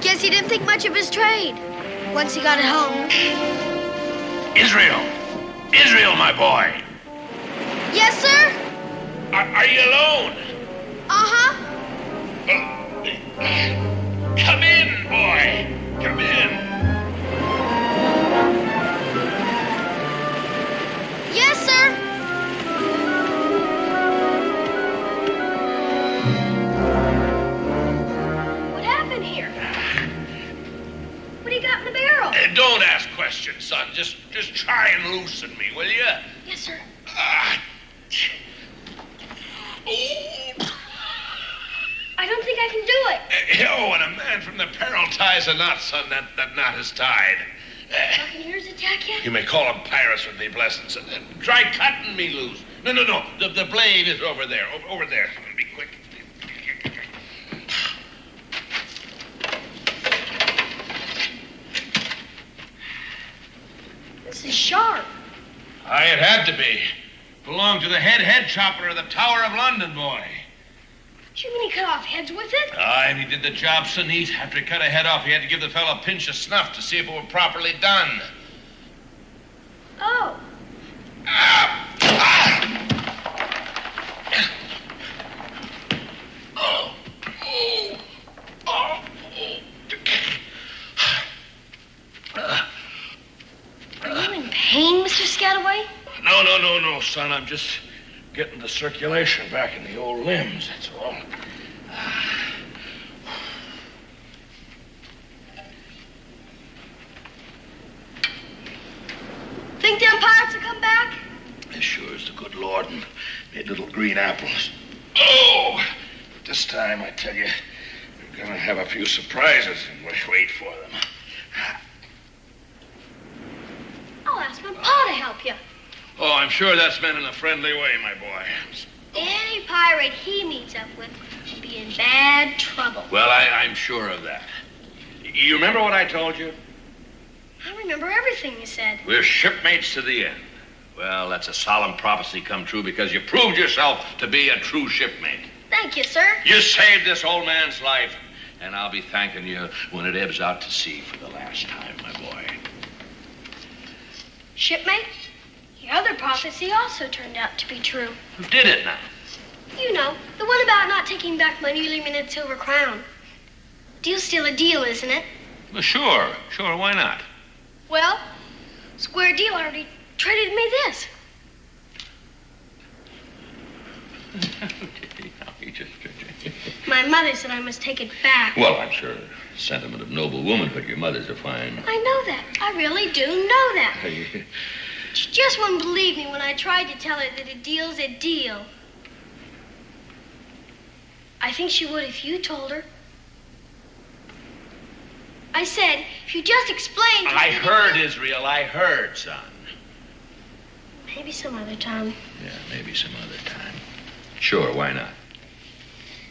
Guess he didn't think much of his trade once he got it home. Israel! Israel, my boy! Yes, sir? Are you alone? Uh-huh. Come in, boy! Come in! Yes, sir. What happened here? What do you got in the barrel? Don't ask questions, son. Just try and loosen me, will you? Yes, sir. I don't think I can do it. When a man from the peril ties a knot, son, that knot is tied. Buccaneers attack you? You may call them pirates with me blessings. Try cutting me loose. No. The blade is over there. Over there. Be quick. This is sharp. It had to be. Belonged to the head chopper of the Tower of London, boy. You mean he cut off heads with it? And he did the job so neat. After he cut a head off, he had to give the fellow a pinch of snuff to see if it were properly done. Oh. Are you in pain, Mr. Scataway? No, son. I'm just getting the circulation back in the old limbs, that's all. Think them pirates will come back? As sure as the good Lord and made little green apples. But this time, I tell you, you're gonna have a few surprises, and wait for them. I'll ask my pa to help you. I'm sure that's meant in a friendly way, my boy. Any pirate he meets up with will be in bad trouble. Well, I'm sure of that. You remember what I told you? I remember everything you said. We're shipmates to the end. Well, that's a solemn prophecy come true because you proved yourself to be a true shipmate. Thank you, sir. You saved this old man's life. And I'll be thanking you when it ebbs out to sea for the last time, my boy. Shipmate, your other prophecy also turned out to be true. Who did it now? You know, the one about not taking back my newly minted silver crown. Deal's still a deal, isn't it? Well, sure. Why not? Well, Square Deal already traded me this. My mother said I must take it back. Well, I'm sure sentiment of noble womanhood. Your mother's a fine... I know that. I really do know that. She just wouldn't believe me when I tried to tell her that a deal's a deal. I think she would if you told her. I said, if you just explained... I heard, Israel. I heard, son. Maybe some other time. Yeah, maybe some other time. Sure, why not?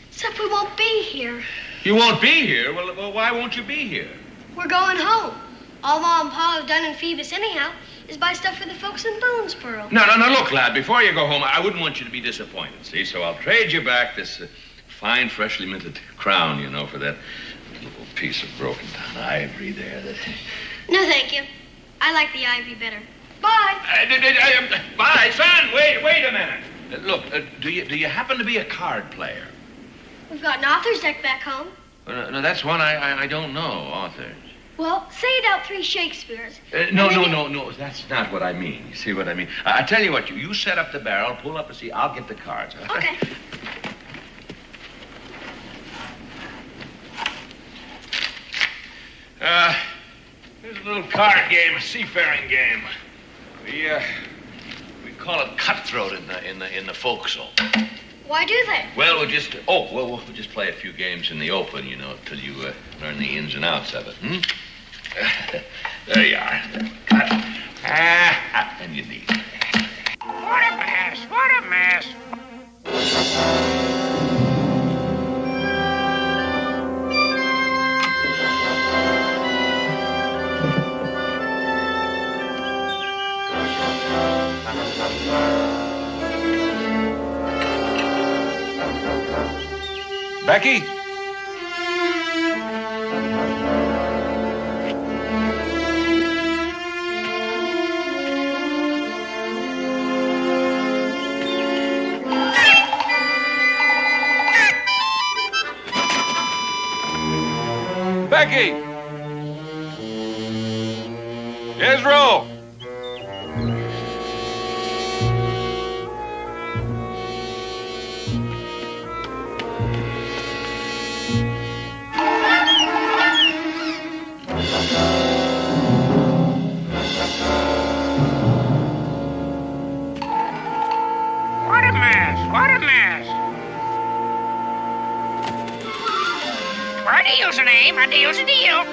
Except we won't be here. You won't be here? Well, why won't you be here? We're going home. All Ma and Pa have done in Phoebus anyhow is buy stuff for the folks in Boonesboro. No, look, lad, before you go home, I wouldn't want you to be disappointed, see? So I'll trade you back this fine, freshly minted crown, you know, for that little piece of broken down ivory there that... No, thank you. I like the ivory better. Bye. Bye, son. Wait a minute. Look, do you happen to be a card player? We've got an author's deck back home. No, that's one I don't know, authors. Well, say it out 3 Shakespeares. No, that's not what I mean. You see what I mean? I tell you what, you set up the barrel, pull up a seat, I'll get the cards. Okay. Here's a little card game, a seafaring game. We call it cutthroat in the forecastle. Why do they? Well, we'll just play a few games in the open, you know, till you learn the ins and outs of it. There you are. Cut. And you need it. What a mess! What a mess! Becky? Becky! Israel! What a mess! Well, a deal's a name, a deal's a deal.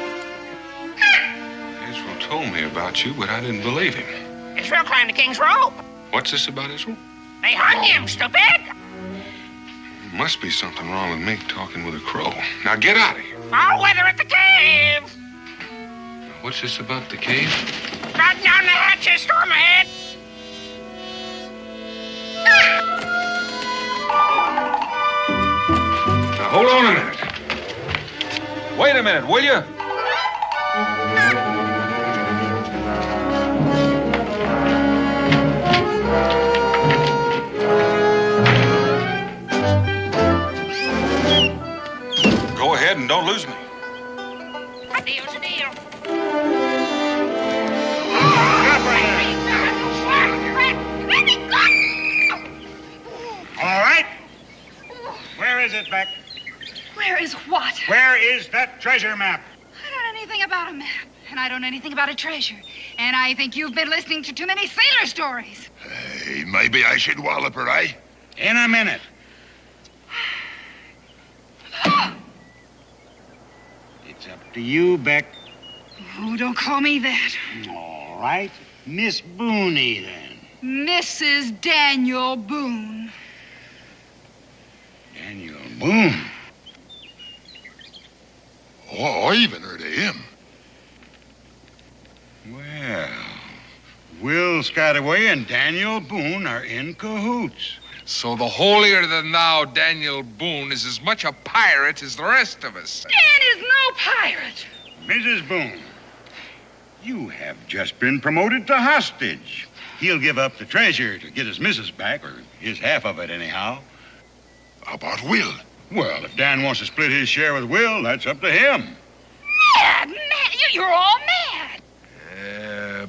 Israel told me about you, but I didn't believe him. Israel climbed the king's rope. What's this about Israel? They hung him, stupid. Must be something wrong with me talking with a crow. Now get out of here. All weather at the cave. What's this about the cave? Batten down the hatches, storm ahead. Now, hold on a minute. Wait a minute, will you? Go ahead and don't lose me. A deal's a deal. All right. Where is it, Beck? Where is what? Where is that treasure map? I don't know anything about a map, and I don't know anything about a treasure. And I think you've been listening to too many sailor stories. Hey, maybe I should wallop her, eh? In a minute. It's up to you, Beck. Oh, don't call me that. All right. Miss Booney, then. Mrs. Daniel Boone. Daniel Boone? Oh, I even heard of him. Well, Will Scataway and Daniel Boone are in cahoots. So the holier-than-thou Daniel Boone is as much a pirate as the rest of us. Dan is no pirate. Mrs. Boone, you have just been promoted to hostage. He'll give up the treasure to get his missus back, or his half of it anyhow. How about Will? Well, if Dan wants to split his share with Will, that's up to him. Mad. You're all mad.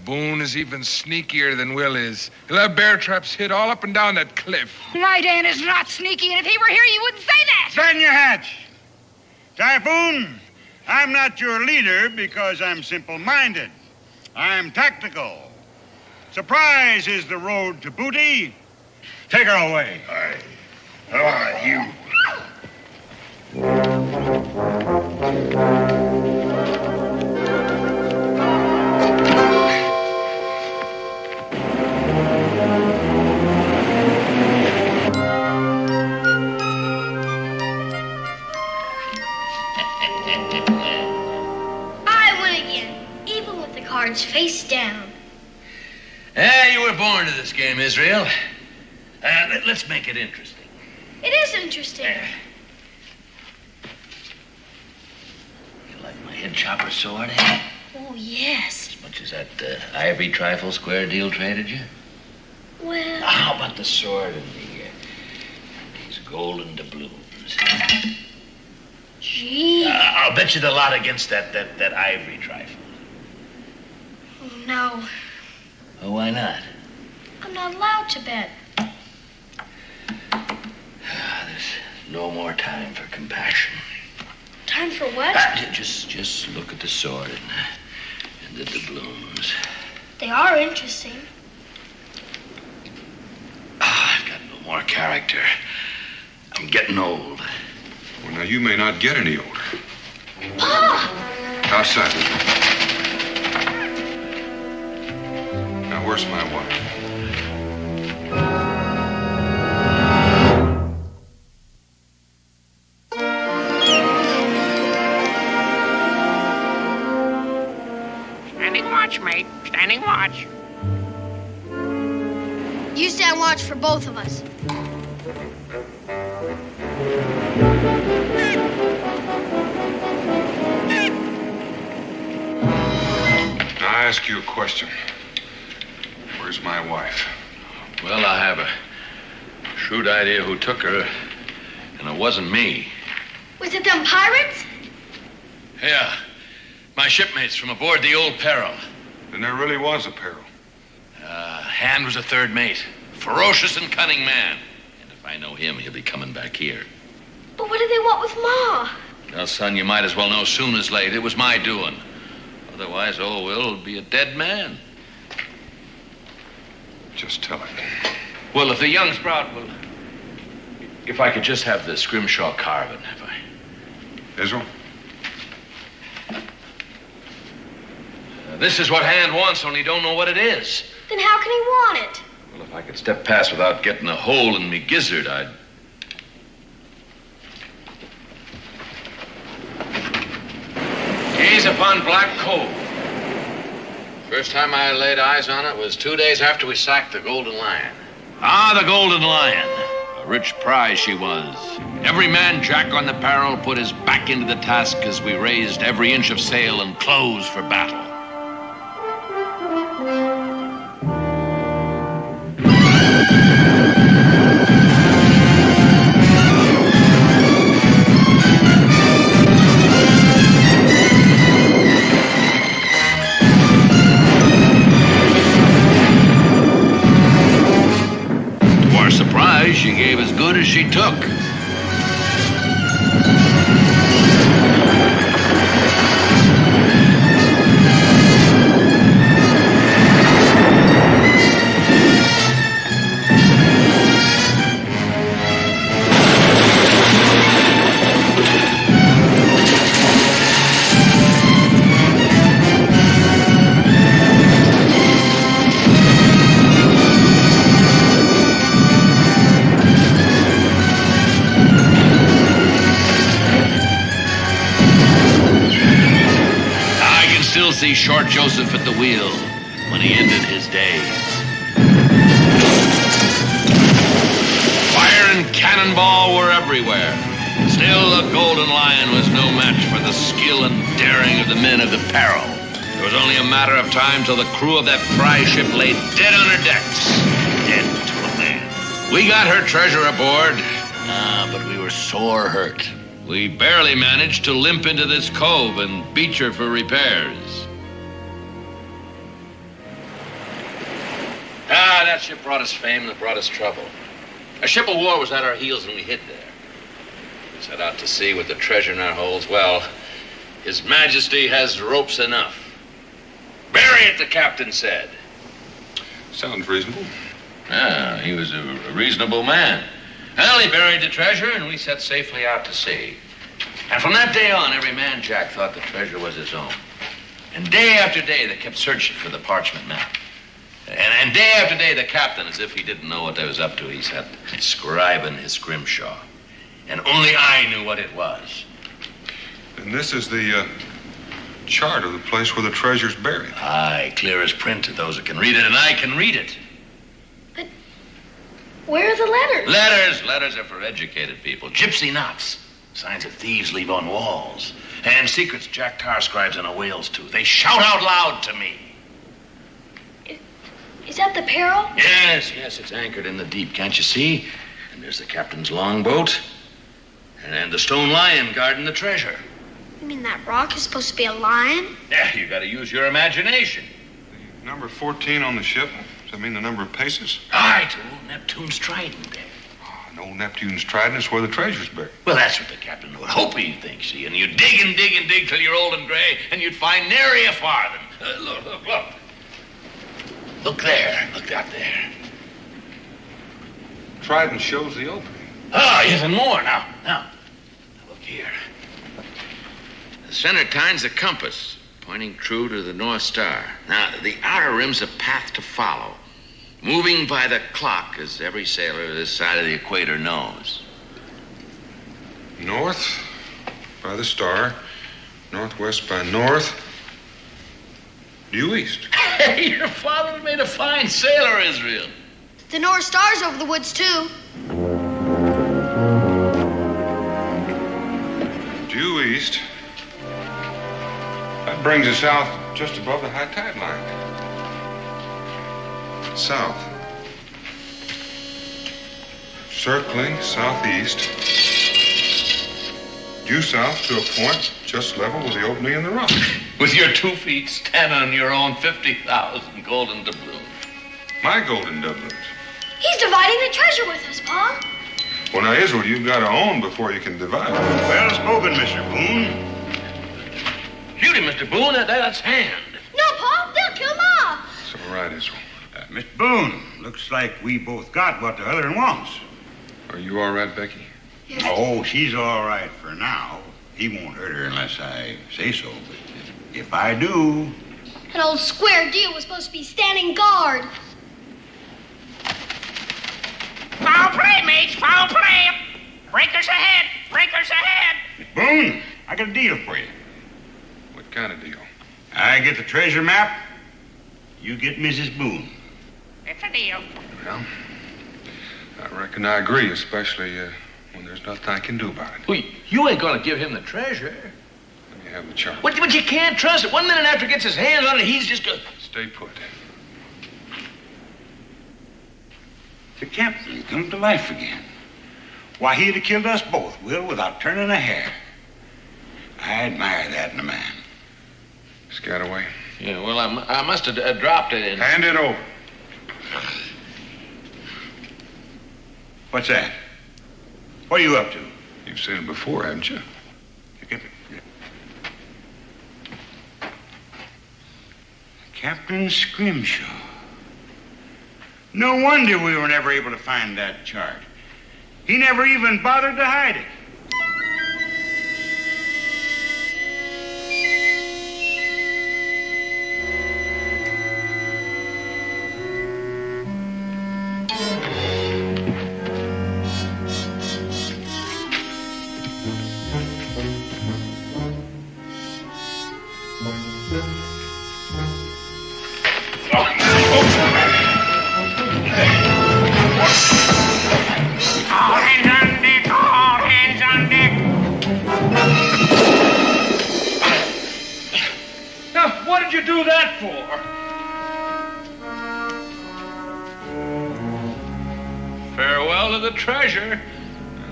Boone is even sneakier than Will is. He'll have bear traps hid all up and down that cliff. My Dan is not sneaky, and if he were here, you wouldn't say that. Stand your hatch. Typhoon, I'm not your leader because I'm simple-minded. I'm tactical. Surprise is the road to booty. Take her away. You. I win again, even with the cards face down. You were born to this game, Israel. Let's make it interesting. It is interesting. You like my head chopper sword, eh? Oh, yes. As much as that ivory trifle square deal traded you? Well... How about the sword and these golden doubloons? Gee. I'll bet you the lot against that ivory trifle. Oh, no. Oh, why not? I'm not allowed to bet. There's no more time for compassion. Time for what? Just look at the sword and the doubloons. They are interesting. I've got no more character. I'm getting old. Well, now, you may not get any older. Pa! Outside. Now, where's my wife? Standing watch, mate. Standing watch. You stand watch for both of us. Now, I ask you a question. Where's my wife? Well, I have a shrewd idea who took her, and it wasn't me. Was it them pirates? Yeah, my shipmates from aboard the old Peril. Then there really was a peril. Hand was a third mate. Ferocious and cunning man. And if I know him, he'll be coming back here. But what do they want with Ma? Well, son, you might as well know soon as late. It was my doing. Otherwise, old Will will be a dead man. Just tell it. Well, if the young sprout will... If I could just have the scrimshaw carving, if I... Israel? This is what Hand wants, only don't know what it is. Then how can he want it? Well, if I could step past without getting a hole in me gizzard, I'd... Gaze upon Black Cove. First time I laid eyes on it was 2 days after we sacked the Golden Lion. Ah, the Golden Lion. A rich prize she was. Every man Jack on the Peril put his back into the task as we raised every inch of sail and clothes for battle. She gave as good as she took. See Short Joseph at the wheel when he ended his days. cannonball were everywhere. Still, the Golden Lion was no match for the skill and daring of the men of the Peril. It was only a matter of time till the crew of that prize ship lay dead on her decks. Dead to a man. We got her treasure aboard. But we were sore hurt. We barely managed to limp into this cove and beach her for repairs. That ship brought us fame and it brought us trouble. A ship of war was at our heels and we hid there. We set out to sea with the treasure in our holds. Well, His Majesty has ropes enough. Bury it, the captain said. Sounds reasonable. He was a reasonable man. Well, he buried the treasure, and we set safely out to sea. And from that day on, every man Jack thought the treasure was his own. And day after day, they kept searching for the parchment map. And day after day, the captain, as if he didn't know what they was up to, he sat scribing his scrimshaw. And only I knew what it was. And this is the chart of the place where the treasure's buried. Aye, clear as print to those that can read it, and I can read it. Where are the letters? Letters are for educated people. Gypsy knots. Signs that thieves leave on walls. And secrets Jack Tar scribes on a whale's tooth. They shout out loud to me. Is that the Peril? Yes, it's anchored in the deep, can't you see? And there's the captain's longboat. And the stone lion guarding the treasure. You mean that rock is supposed to be a lion? Yeah, you gotta use your imagination. Number 14 on the ship. Does that mean the number of paces? Aye, to old Neptune's trident. And old Neptune's trident is where the treasure's buried. Well, that's what the captain would hope he'd think, see. And you dig and dig and dig till you're old and gray, and you'd find nary a farthing. Look. Look there. Look out there. Trident shows the opening. Oh, even more now. Look here. The center time's the compass, pointing true to the North Star. Now, the outer rim's a path to follow, moving by the clock, as every sailor this side of the equator knows. North by the star, northwest by north, due east. Hey, your father made a fine sailor, Israel. The North Star's over the woods, too. Due east. That brings us south just above the high tide line. South. Circling southeast. Due south to a point just level with the opening in the rock. With your 2 feet standing on your own 50,000 golden doubloons. My golden doubloons. He's dividing the treasure with us, Pa. Well, now, Israel, you've got to own before you can divide. Well spoken, Mr. Boone. Shoot him, Mr. Boone. That's hand. No, Pa. They'll kill Ma. It's all right, Israel. Mr. Boone, looks like we both got what the other one wants. Are you all right, Becky? Yes. Oh, she's all right for now. He won't hurt her unless I say so. But if I do... That old square deal was supposed to be standing guard. Foul play, mates, foul play. Breakers ahead, breakers ahead. Mr. Boone, I got a deal for you. What kind of deal? I get the treasure map. You get Mrs. Boone. It's a deal. Well, I reckon I agree, especially when there's nothing I can do about it. Well, you ain't gonna give him the treasure. Let me have the chart. But you can't trust it. 1 minute after he gets his hands on it, he's just gonna... Stay put. The captain come to life again. Why, he'd have killed us both, Will, without turning a hair. I admire that in a man. Scataway. Yeah, well, I must have dropped it in... Hand it over. What's that? What are you up to? You've seen it before, haven't you? Captain Scrimshaw. No wonder we were never able to find that chart. He never even bothered to hide it. All hands on do that for? Farewell to the treasure.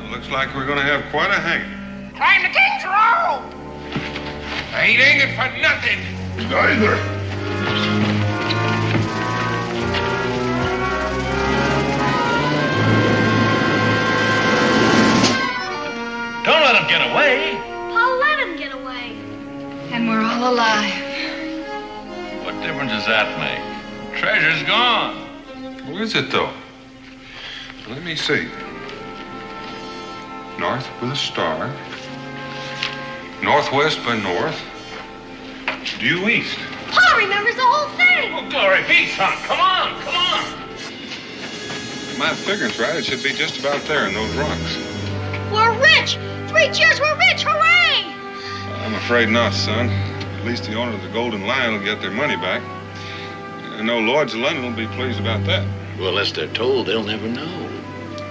Looks like we're going to have quite a hanging. Climb the king's rope. I ain't hanging for nothing. Neither. Don't let him get away. Paul let him get away. And we're all alive. What difference does that make? Treasure's gone. Where is it, though? Let me see. North with a star. Northwest by north. Due east. Paul remembers the whole thing. Oh, glory be, son. Come on, come on. If my figure's right, it should be just about there in those rocks. We're rich. 3 cheers, we're rich. Hooray! I'm afraid not, son. At least the owner of the Golden Lion will get their money back. I know Lloyd's of London will be pleased about that. Well, unless they're told, they'll never know.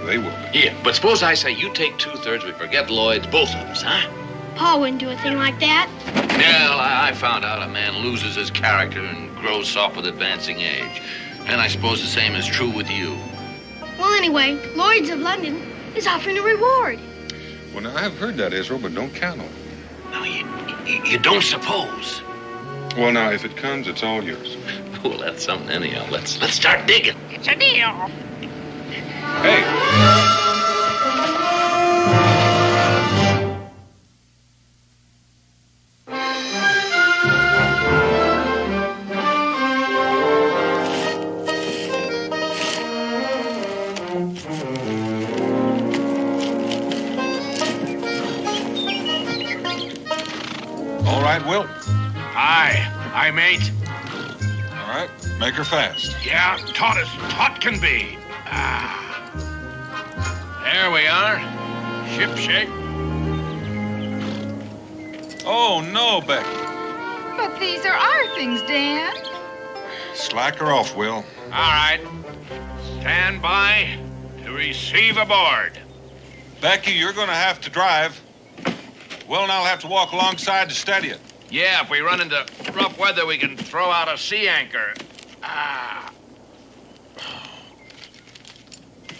They will. Here, but suppose I say you take 2/3, we forget Lloyd's, both of us, huh? Paul wouldn't do a thing like that. Well, I found out a man loses his character and grows soft with advancing age. And I suppose the same is true with you. Well, anyway, Lloyd's of London is offering a reward. Well, now, I've heard that, Israel, but don't count on it. Now, you don't suppose. Well, now, if it comes, it's all yours. Well, that's something anyhow. Let's start digging. It's a deal. Hey. All right, Will. Aye, mate. All right, make her fast. Yeah, taut can be. There we are. Ship shape. Oh, no, Becky. But these are our things, Dan. Slack her off, Will. All right. Stand by to receive aboard. Becky, you're going to have to drive. Will and I'll have to walk alongside to steady it. Yeah, if we run into rough weather, we can throw out a sea anchor.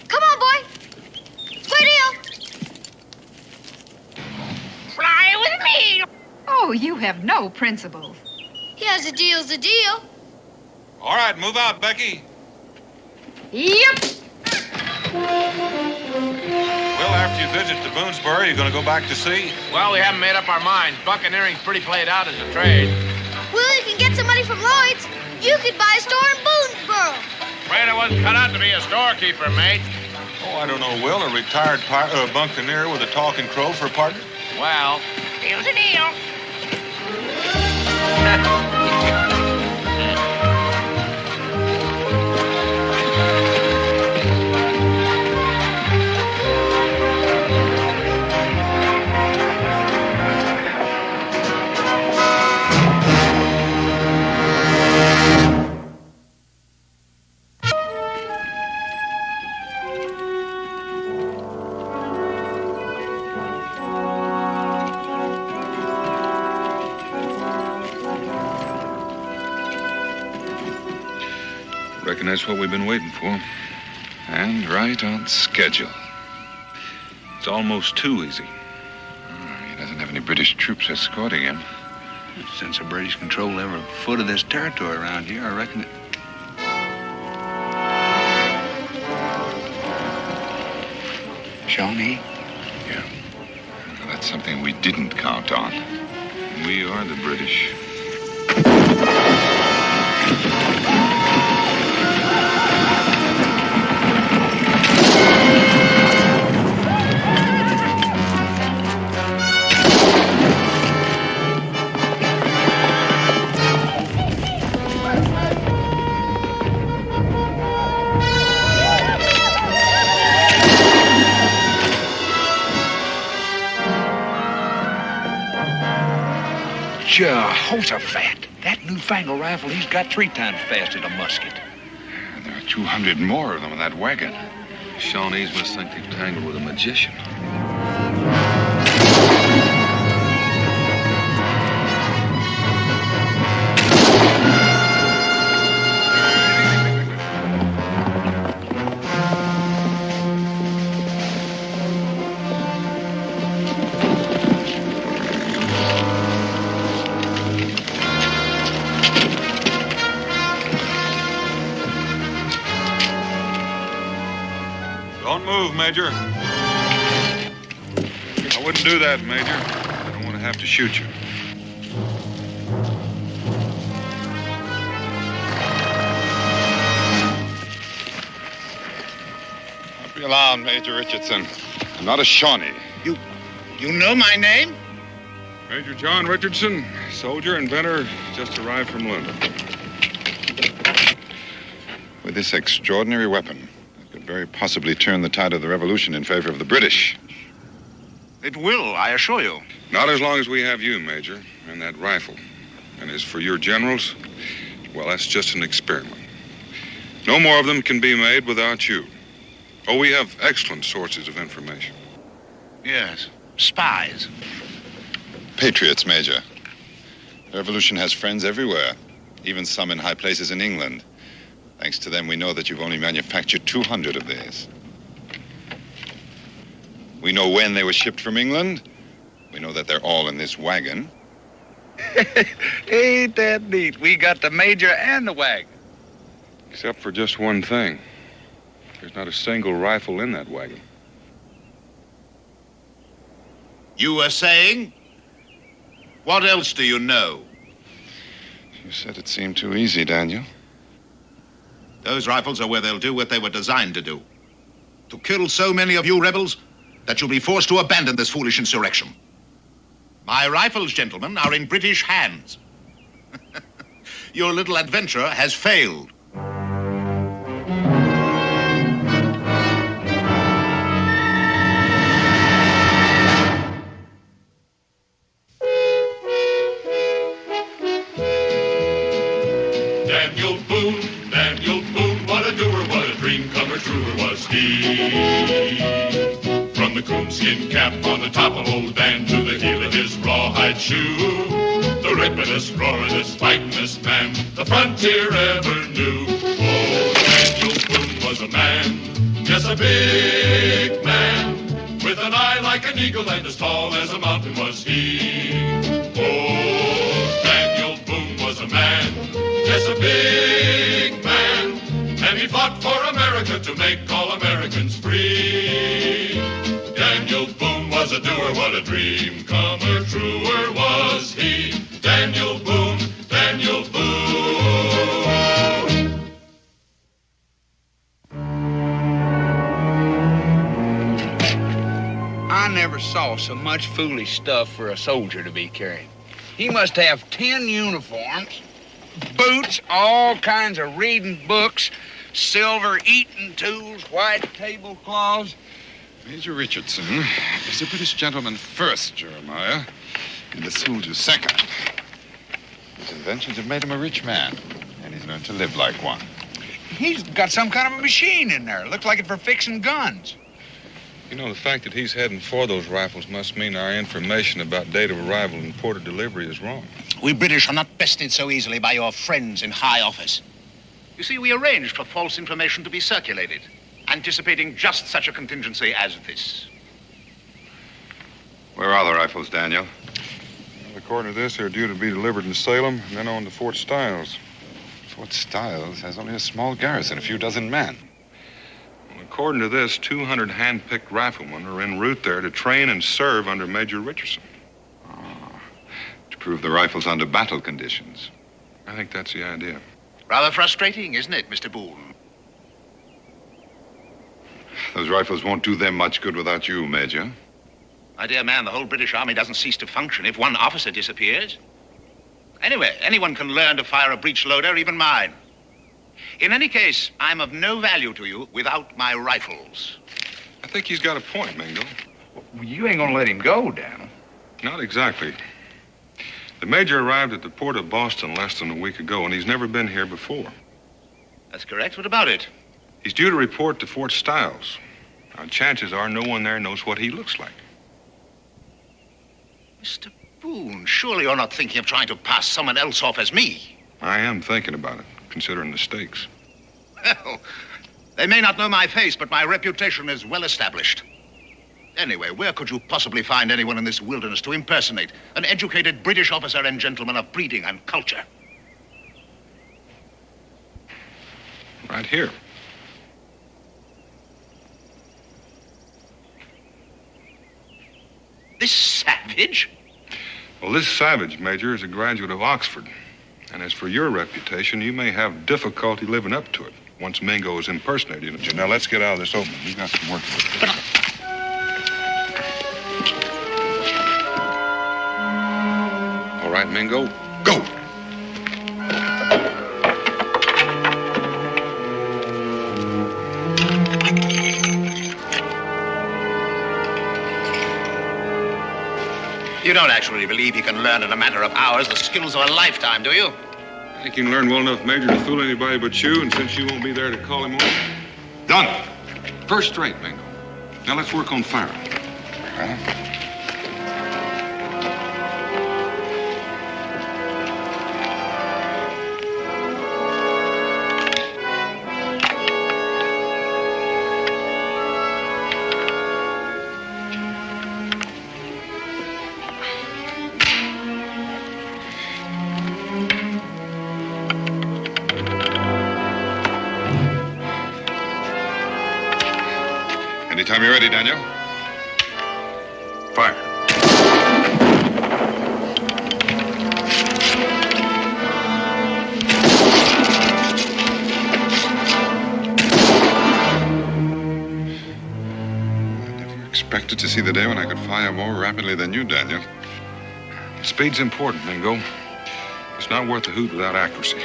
Come on, boy. Square deal. Fly with me. Oh, you have no principles. Yes, a deal's a deal. All right, move out, Becky. Yep. Well, after you visit the Boonesboro, you're going to go back to sea? Well, we haven't made up our minds. Buccaneering's pretty played out as a trade. Well, you can get some money from Lloyd's. You could buy a store in Boonesboro. Afraid I wasn't cut out to be a storekeeper, mate. Oh, I don't know, Will. A retired buccaneer with a talking crow for a partner? Well. Deal's a deal. Reckon that's what we've been waiting for. And right on schedule. It's almost too easy. He doesn't have any British troops escorting him. Since the British control every foot of this territory around here, I reckon it... Shawnee? Yeah. Well, that's something we didn't count on. We are the British. Jehoshaphat. That newfangled rifle, he's got 3 times faster than a musket. There are 200 more of them in that wagon. Shawnees must think they've tangled with a magician. move, Major. I wouldn't do that, Major. I don't want to have to shoot you. Don't be alarmed, Major Richardson. I'm not a Shawnee. You know my name? Major John Richardson, soldier, inventor, just arrived from London. With this extraordinary weapon, it could very possibly turn the tide of the revolution in favor of the British. It will, I assure you. Not as long as we have you, Major, and that rifle. And as for your generals, well, that's just an experiment. No more of them can be made without you. Oh, we have excellent sources of information. Yes, spies. Patriots, Major. The revolution has friends everywhere, even some in high places in England. Thanks to them, we know that you've only manufactured 200 of these. We know when they were shipped from England. We know that they're all in this wagon. Ain't that neat? We got the Major and the wagon. Except for just one thing. There's not a single rifle in that wagon. You were saying? What else do you know? You said it seemed too easy, Daniel. Those rifles are where they'll do what they were designed to do. To kill so many of you rebels that you'll be forced to abandon this foolish insurrection. My rifles, gentlemen, are in British hands. Your little adventure has failed. Daniel Boone, what a doer, what a dream comer, truer was he. From the coonskin cap on the top of old Dan to the heel of his rawhide shoe, the rippin'est, roaring'est, fighting'est man the frontier ever knew. Oh, Daniel Boone was a man, yes, a big man, with an eye like an eagle and as tall as a mountain was he. Oh, Daniel Boone was a man, yes, a big man, and he fought for America to make all Americans free. Daniel Boone was a doer, what a dream comer, truer was he. Daniel Boone, Daniel Boone. I never saw so much foolish stuff for a soldier to be carrying. He must have 10 uniforms, boots, all kinds of reading books, silver eating tools, white tablecloths. Major Richardson is a British gentleman first, Jeremiah, and a soldier second. His inventions have made him a rich man, and he's learned to live like one. He's got some kind of a machine in there. Looks like it for fixing guns. You know, the fact that he's heading for those rifles must mean our information about date of arrival and port of delivery is wrong. We British are not bested so easily by your friends in high office. You see, we arranged for false information to be circulated, anticipating just such a contingency as this. Where are the rifles, Daniel? Well, according to this, they're due to be delivered in Salem and then on to Fort Stiles. Fort Stiles has only a small garrison, a few dozen men. Well, according to this, 200 hand-picked riflemen are en route there to train and serve under Major Richardson. To prove the rifles under battle conditions. I think that's the idea. Rather frustrating, isn't it, Mr. Boone? Those rifles won't do them much good without you, Major. My dear man, the whole British Army doesn't cease to function if one officer disappears. Anyway, anyone can learn to fire a breech loader, even mine. In any case, I'm of no value to you without my rifles. I think he's got a point, Mingo. Well, you ain't gonna let him go, Daniel. Not exactly. The Major arrived at the port of Boston less than a week ago, and he's never been here before. That's correct. What about it? He's due to report to Fort Stiles. Now, chances are no one there knows what he looks like. Mr. Boone, surely you're not thinking of trying to pass someone else off as me. I am thinking about it, considering the stakes. Well, they may not know my face, but my reputation is well established. Anyway, where could you possibly find anyone in this wilderness to impersonate an educated British officer and gentleman of breeding and culture? Right here. This savage? Well, this savage, Major, is a graduate of Oxford. And as for your reputation, you may have difficulty living up to it once Mingo is impersonating you. Now, let's get out of this opening. We've got some work to do. All right, Mingo, go. You don't actually believe he can learn in a matter of hours the skills of a lifetime, do you? I think he can learn well enough, Major, to fool anybody but you, and since you won't be there to call him on. Done. First rate, Mingo. Now let's work on firing. Anytime you're ready, Daniel. Fire. I never expected to see the day when I could fire more rapidly than you, Daniel. Speed's important, Mingo. It's not worth a hoot without accuracy.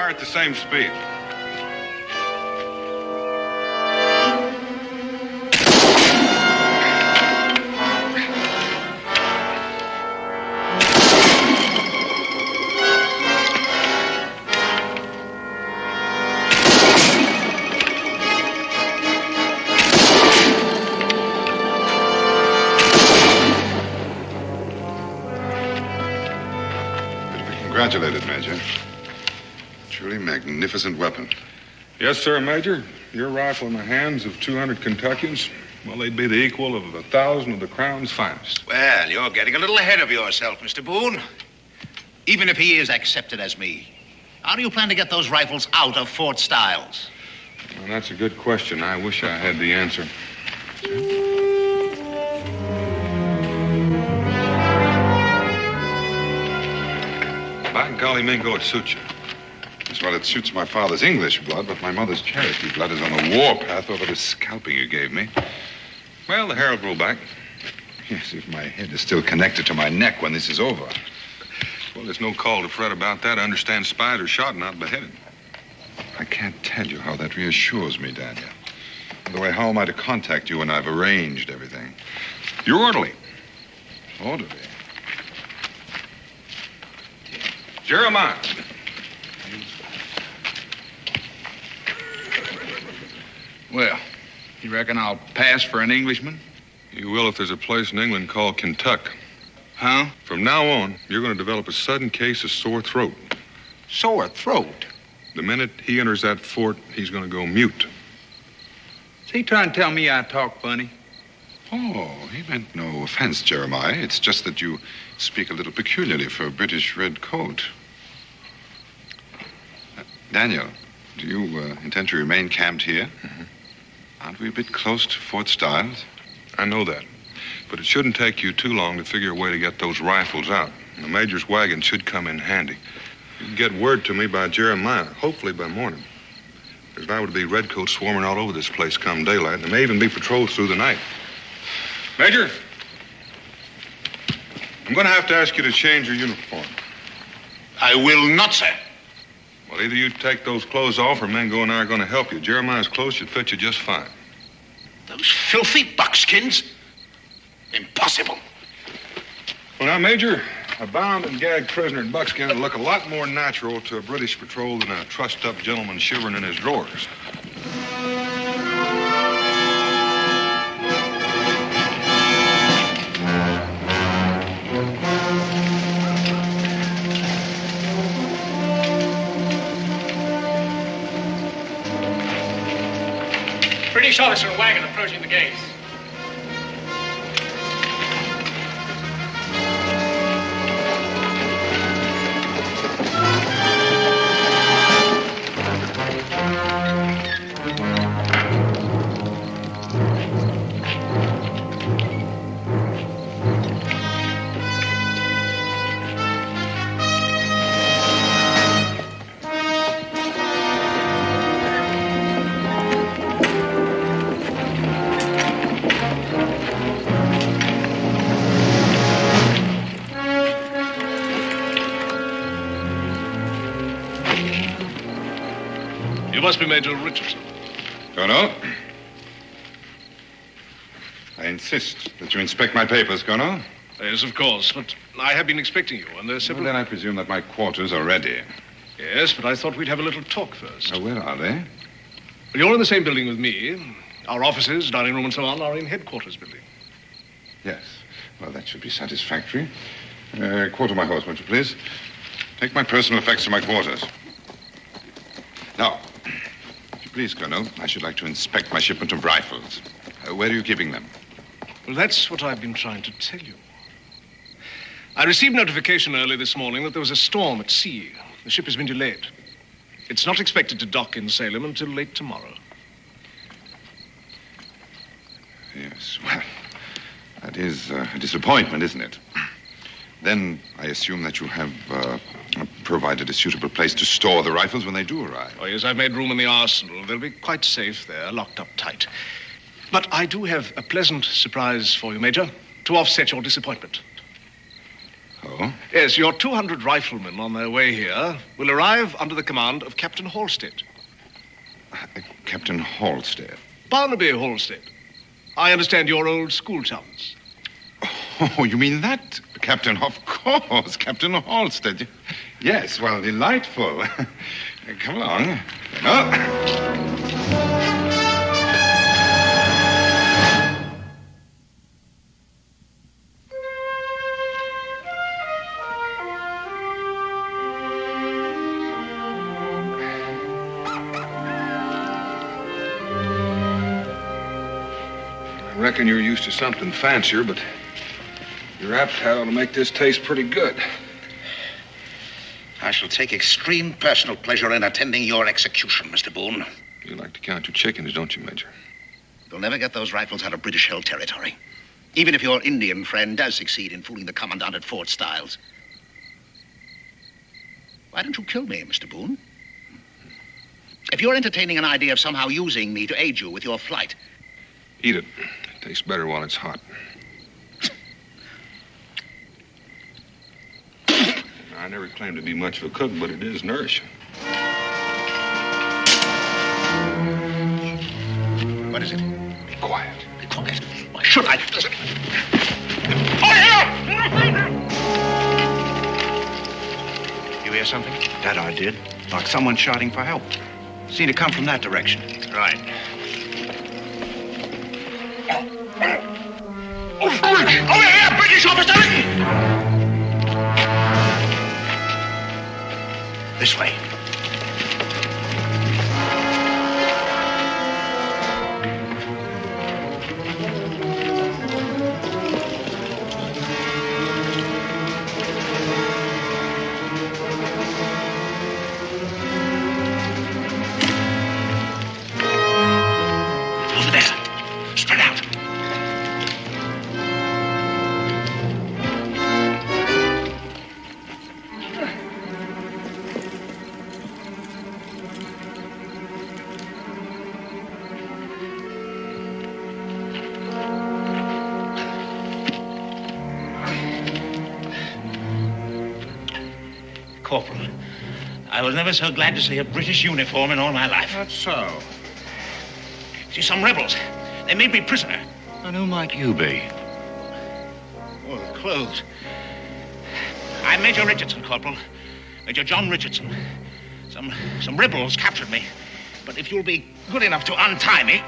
At the same speed. To be congratulated, Major. Truly magnificent weapon. Yes, sir, Major. Your rifle in the hands of 200 Kentuckians, well, they'd be the equal of 1,000 of the Crown's finest. Well, you're getting a little ahead of yourself, Mr. Boone. Even if he is accepted as me, how do you plan to get those rifles out of Fort Stiles? Well, that's a good question. I wish I had the answer. By golly, Mingo, it suits you. Well, it suits my father's English blood, but my mother's Cherokee blood is on the warpath over the scalping you gave me. Well, the hair will grow back. Yes, if my head is still connected to my neck when this is over. Well, there's no call to fret about that. I understand spies are shot, not beheaded. I can't tell you how that reassures me, Daniel. By the way, how am I to contact you when I've arranged everything? You're orderly. Orderly? Jeremiah. Well, you reckon I'll pass for an Englishman? You will if there's a place in England called Kentucky. Huh? From now on, you're going to develop a sudden case of sore throat. Sore throat? The minute he enters that fort, he's going to go mute. Is he trying to tell me I talk funny? Oh, he meant no offense, Jeremiah. It's just that you speak a little peculiarly for a British red coat. Daniel, do you intend to remain camped here? Mm-hmm. Aren't we a bit close to Fort Stiles? I know that. But it shouldn't take you too long to figure a way to get those rifles out. The Major's wagon should come in handy. You can get word to me by Jeremiah, hopefully by morning. There's liable to be redcoats swarming all over this place come daylight, and there may even be patrols through the night. Major, I'm going to have to ask you to change your uniform. I will not, sir. Well, either you take those clothes off or Mingo and I are going to help you. Jeremiah's clothes should fit you just fine. Those filthy buckskins? Impossible. Well, now, Major, a bound and gagged prisoner in buckskin would look a lot more natural to a British patrol than a trussed-up gentleman shivering in his drawers. Pretty British officer and wagon approaching the gates. You must be Major Richardson. Colonel. I insist that you inspect my papers, Colonel. Yes, of course, but I have been expecting you, and there's several... Well, then I presume that my quarters are ready. Yes, but I thought we'd have a little talk first. Where are they? Well, you're in the same building with me. Our offices, dining room, and so on are in headquarters building. Yes. Well, that should be satisfactory. Quarter my horse, won't you, please? Take my personal effects to my quarters. Now, if you please, Colonel, I should like to inspect my shipment of rifles. Where are you keeping them? Well, that's what I've been trying to tell you. I received notification early this morning that there was a storm at sea. The ship has been delayed. It's not expected to dock in Salem until late tomorrow. Yes, well, that is a disappointment, isn't it? Then I assume that you have provided a suitable place to store the rifles when they do arrive. Oh, yes, I've made room in the arsenal. They'll be quite safe there, locked up tight. But I do have a pleasant surprise for you, Major, to offset your disappointment. Oh? Yes, your 200 riflemen on their way here will arrive under the command of Captain Halstead. Captain Halstead? Barnaby Halstead. I understand you're old school chums. Oh, you mean that? Captain, of course, Captain Halstead. Yes, well, delightful. Come along. I reckon you're used to something fancier, but your appetite ought to make this taste pretty good. I shall take extreme personal pleasure in attending your execution, Mr. Boone. You like to count your chickens, don't you, Major? You'll never get those rifles out of British-held territory. Even if your Indian friend does succeed in fooling the commandant at Fort Stiles. Why don't you kill me, Mr. Boone? If you're entertaining an idea of somehow using me to aid you with your flight... Eat it. It tastes better while it's hot. I never claimed to be much of a cook, but it is nourishing. What is it? Be quiet. Be quiet. Why should I? Listen. You hear something? That I did. Like someone shouting for help. Seemed to come from that direction. Right. Over here, British officer! This way. Over there. Spread out. Corporal, I was never so glad to see a British uniform in all my life. That's so. See, some rebels. They made me prisoner. And who might you be? Oh, the clothes. I'm Major Richardson, Corporal. Major John Richardson. Some rebels captured me. But if you'll be good enough to untie me...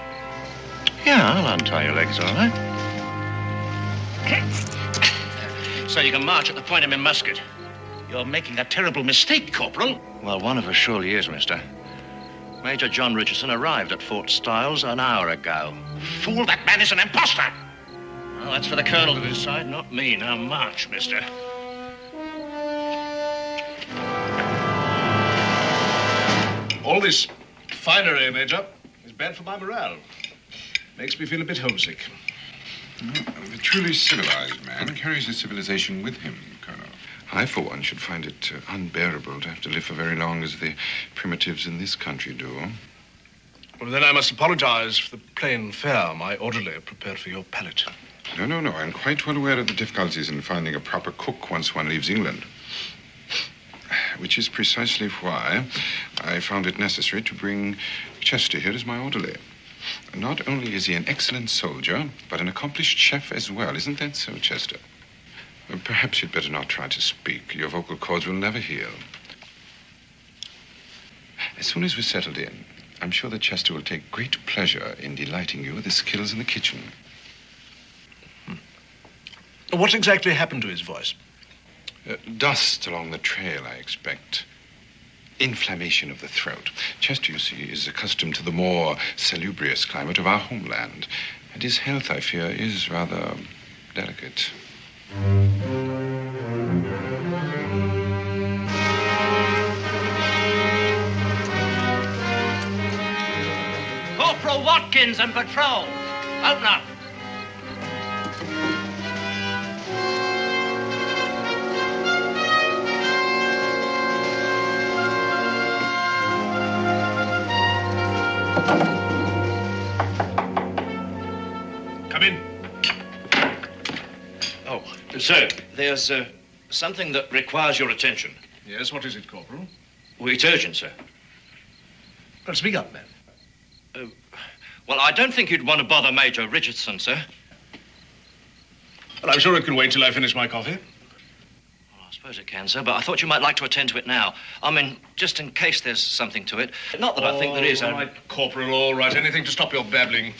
Yeah, I'll untie your legs, all right. So you can march at the point of my musket. You're making a terrible mistake, Corporal. Well, one of us surely is, mister. Major John Richardson arrived at Fort Stiles an hour ago. Fool, that man is an imposter. Well, that's for the colonel to decide, not me. Now march, mister. All this finery, Major, is bad for my morale. Makes me feel a bit homesick. The truly civilized man carries his civilization with him, Colonel. I, for one, should find it unbearable to have to live for very long as the primitives in this country do. Well, then I must apologize for the plain fare my orderly prepared for your palate. No. I'm quite well aware of the difficulties in finding a proper cook once one leaves England. Which is precisely why I found it necessary to bring Chester here as my orderly. Not only is he an excellent soldier, but an accomplished chef as well. Isn't that so, Chester? Perhaps you'd better not try to speak. Your vocal cords will never heal. As soon as we're settled in, I'm sure that Chester will take great pleasure in delighting you with his skills in the kitchen. What exactly happened to his voice? Dust along the trail, I expect. Inflammation of the throat. Chester, you see, is accustomed to the more salubrious climate of our homeland. And his health, I fear, is rather delicate. Corporal Watkins and patrol. Open up. Come in. Oh, sir, there's something that requires your attention. Yes, what is it, Corporal? Well, it's urgent, sir. Well, speak up, man. Well, I don't think you'd want to bother Major Richardson, sir. Well, I'm sure it can wait till I finish my coffee. Well, I suppose it can, sir, but I thought you might like to attend to it now. I mean, just in case there's something to it. Not that I think there is. All right, Corporal, all right. Anything to stop your babbling.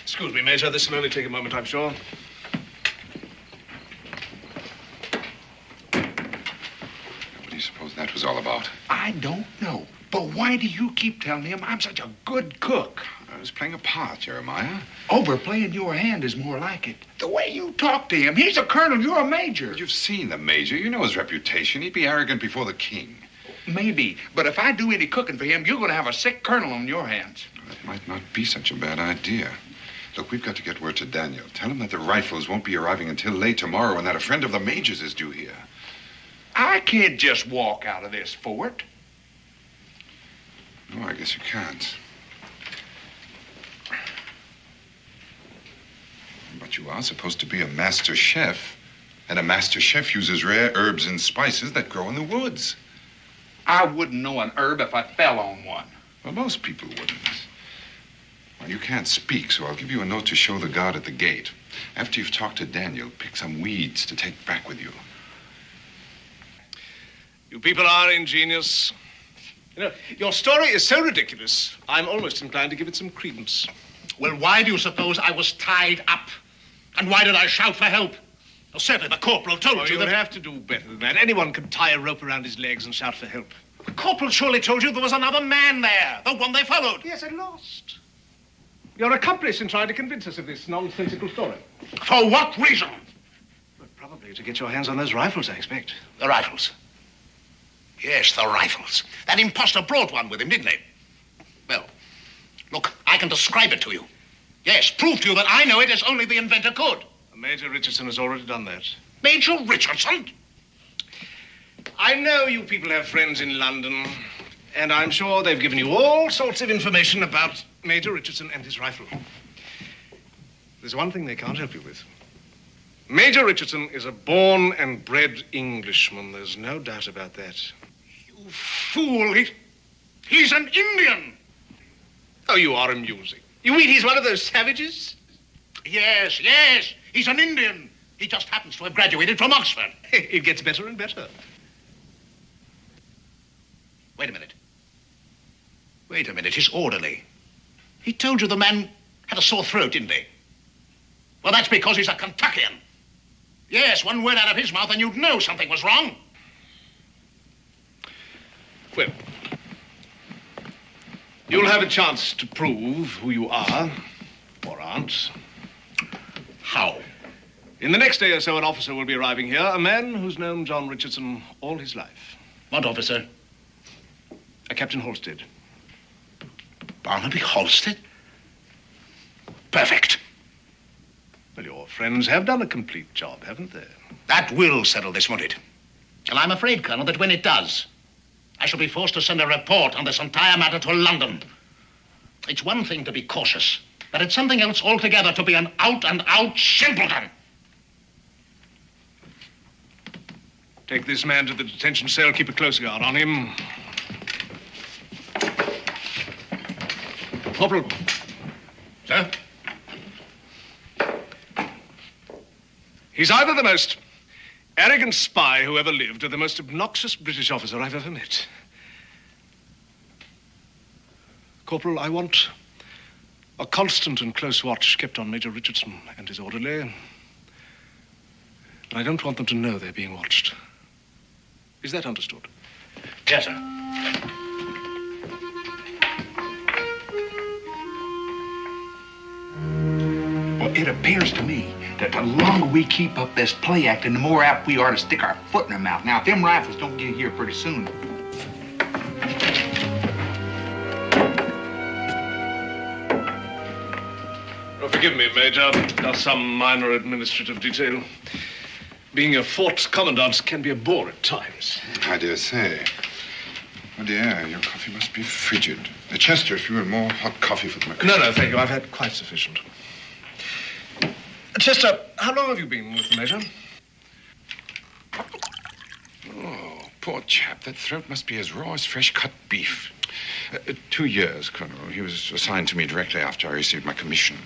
Excuse me, Major. This will only take a moment, I'm sure. What do you suppose that was all about? I don't know. But why do you keep telling him I'm such a good cook? I was playing a part, Jeremiah. Overplaying your hand is more like it. The way you talk to him, he's a colonel, you're a major. You've seen the major. You know his reputation. He'd be arrogant before the king. Maybe, but if I do any cooking for him, you're going to have a sick colonel on your hands. That might not be such a bad idea. Look, we've got to get word to Daniel. Tell him that the rifles won't be arriving until late tomorrow and that a friend of the major's is due here. I can't just walk out of this fort. No, I guess you can't. But you are supposed to be a master chef, and a master chef uses rare herbs and spices that grow in the woods. I wouldn't know an herb if I fell on one. Well, most people wouldn't. Well, you can't speak, so I'll give you a note to show the guard at the gate. After you've talked to Daniel, pick some weeds to take back with you. You people are ingenious. You know, your story is so ridiculous, I'm almost inclined to give it some credence. Well, why do you suppose I was tied up? And why did I shout for help? Well, certainly the corporal told you that... that... have to do better than that. Anyone can tie a rope around his legs and shout for help. The corporal surely told you there was another man there, the one they followed. Yes, and lost. Your accomplice in trying to convince us of this nonsensical story. For what reason? Well, probably to get your hands on those rifles, I expect. The rifles? Yes, the rifles. That imposter brought one with him, didn't he? Well, look, I can describe it to you. Yes, prove to you that I know it as only the inventor could. Major Richardson has already done that. Major Richardson? I know you people have friends in London, and I'm sure they've given you all sorts of information about Major Richardson and his rifle. There's one thing they can't help you with. Major Richardson is a born and bred Englishman. There's no doubt about that. You fool. He's an Indian. Oh, you are amusing. You mean he's one of those savages? Yes, yes. He's an Indian. He just happens to have graduated from Oxford. It gets better and better. Wait a minute. Wait a minute. His orderly. He told you the man had a sore throat, didn't he? Well, that's because he's a Kentuckian. Yes, one word out of his mouth and you'd know something was wrong. Well, You'll have a chance to prove who you are, or aren't. How? In the next day or so, an officer will be arriving here, a man who's known John Richardson all his life. What officer? A Captain Halstead. Barnaby Halstead? Perfect. Well, your friends have done a complete job, haven't they? That will settle this, won't it? And I'm afraid, Colonel, that when it does, I shall be forced to send a report on this entire matter to London. It's one thing to be cautious, but it's something else altogether to be an out-and-out simpleton. Take this man to the detention cell. Keep a close guard on him. Corporal. Sir? He's either the most arrogant spy who ever lived or the most obnoxious British officer I've ever met. Corporal, I want a constant and close watch kept on Major Richardson and his orderly. But I don't want them to know they're being watched. Is that understood? Yes, sir. Well, it appears to me that the longer we keep up this play acting, the more apt we are to stick our foot in their mouth. Now, if them rifles don't get here pretty soon. Oh, forgive me, Major. Just some minor administrative detail. Being a fort's commandant can be a bore at times. I dare say. Oh, dear, your coffee must be frigid. Chester, if you will, more hot coffee for the McCoy. No, thank you. I've had quite sufficient. Chester, how long have you been with the Major? Oh, poor chap. That throat must be as raw as fresh-cut beef. 2 years, Colonel. He was assigned to me directly after I received my commission.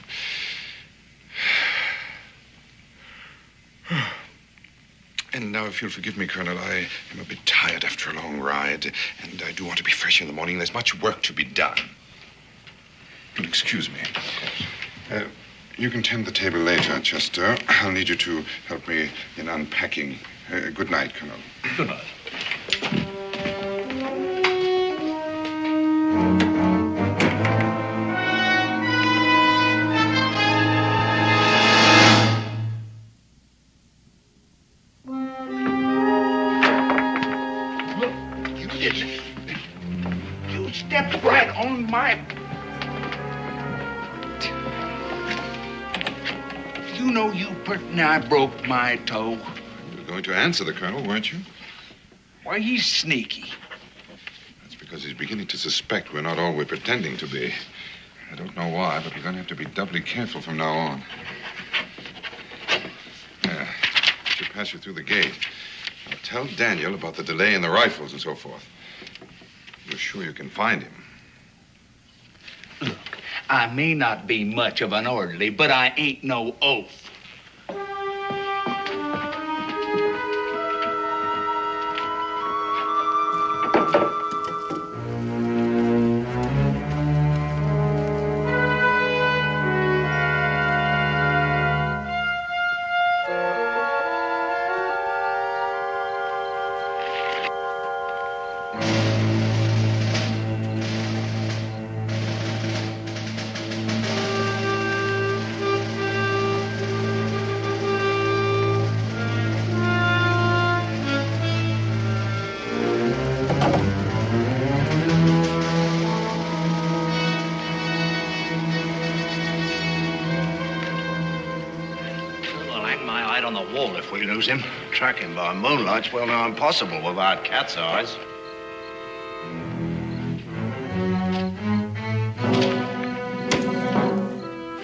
And now, if you'll forgive me, Colonel, I am a bit tired after a long ride, and I do want to be fresh in the morning. There's much work to be done. You'll excuse me. You can tend the table later, Chester. I'll need you to help me in unpacking. Good night, Colonel. Good night. You stepped right on my... You know you pretty nigh broke my toe. You were going to answer the Colonel, weren't you? Why, he's sneaky. That's because he's beginning to suspect we're not all we're pretending to be. I don't know why, but we're going to have to be doubly careful from now on. I should pass you through the gate. Now, tell Daniel about the delay in the rifles and so forth. You're sure you can find him? Look, I may not be much of an orderly, but I ain't no oaf. Lose him. Track him by moonlight's well now impossible without cat's eyes.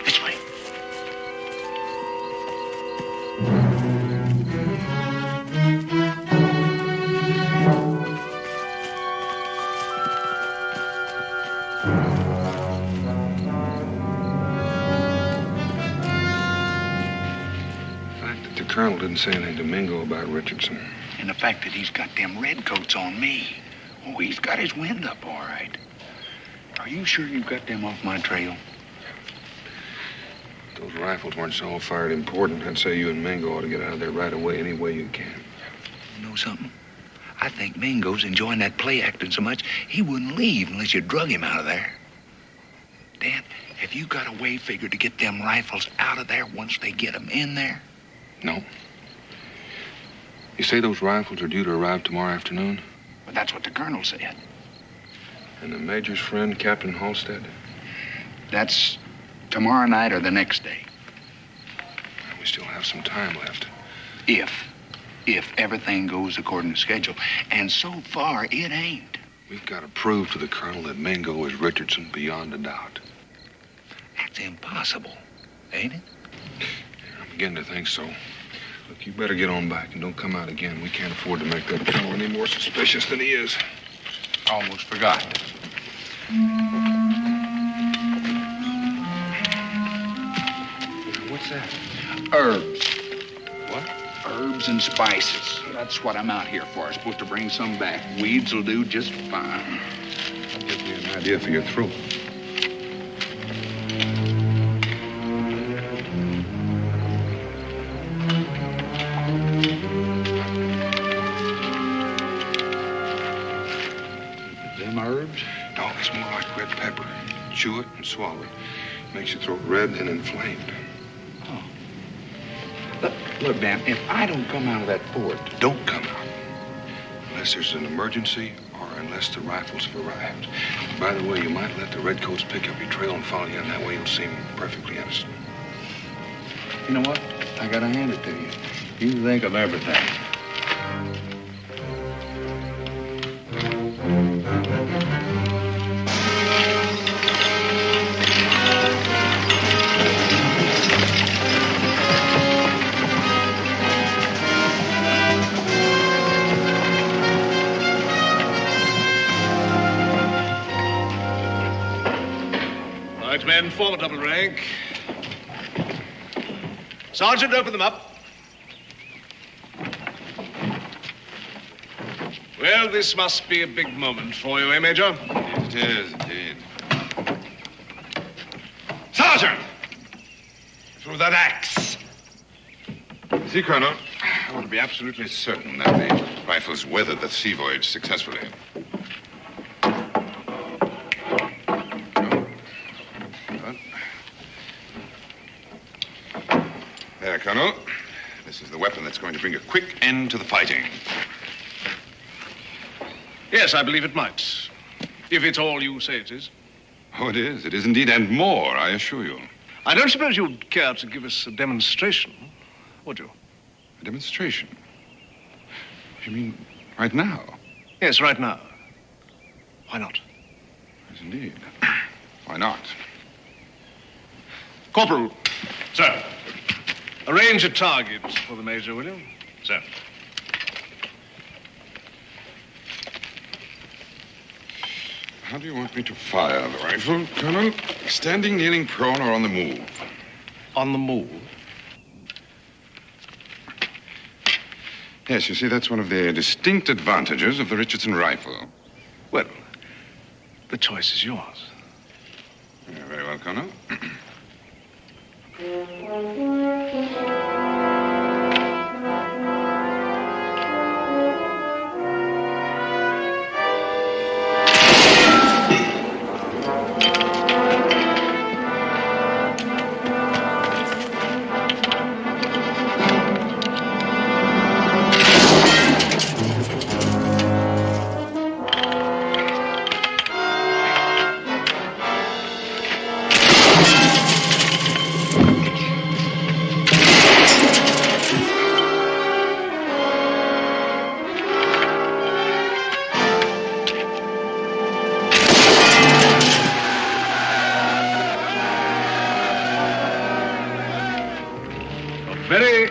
This way. The Colonel didn't say anything to Mingo about Richardson. And the fact that he's got them redcoats on me. Oh, he's got his wind up all right. Are you sure you got them off my trail? If those rifles weren't so fired important, I'd say you and Mingo ought to get out of there right away any way you can. You know something? I think Mingo's enjoying that play acting so much, he wouldn't leave unless you drug him out of there. Dan, have you got a way figured to get them rifles out of there once they get them in there? No. You say those rifles are due to arrive tomorrow afternoon? But that's what the colonel said. And the major's friend, Captain Halstead? That's tomorrow night or the next day. We still have some time left. If everything goes according to schedule. And so far, it ain't. We've got to prove to the colonel that Mingo is Richardson beyond a doubt. That's impossible, ain't it? I'm beginning to think so. Look, you better get on back and don't come out again. We can't afford to make that colonel any more suspicious than he is. Almost forgot. What's that? Herbs. What? Herbs and spices. That's what I'm out here for. I'm supposed to bring some back. Weeds will do just fine. I'll give you an idea for your throat. Them herbs? No, it's more like red pepper. Chew it and swallow it. Makes your throat red and inflamed. Look, Dan, if I don't come out of that fort... Don't come out. Unless there's an emergency or unless the rifles have arrived. By the way, you might let the redcoats pick up your trail and follow you, and that way you'll seem perfectly innocent. You know what? I gotta hand it to you. You think of everything. Men, form a double rank. Sergeant, open them up. Well, this must be a big moment for you, eh, Major? It is, indeed. Sergeant! Through that axe. See, Colonel, I want to be absolutely certain that the rifles weathered the sea voyage successfully. There, Colonel. This is the weapon that's going to bring a quick end to the fighting. Yes, I believe it might. If it's all you say it is. Oh, it is. It is indeed, and more, I assure you. I don't suppose you'd care to give us a demonstration, would you? A demonstration? You mean right now? Yes, right now. Why not? Yes, indeed. Why not? Corporal. Sir. Arrange a target for the Major, will you? Sir. How do you want me to fire the rifle, Colonel? Standing, kneeling, prone, or on the move? On the move? Yes, you see, that's one of the distinct advantages of the Richardson rifle. Well, the choice is yours. Yeah, very well, Colonel.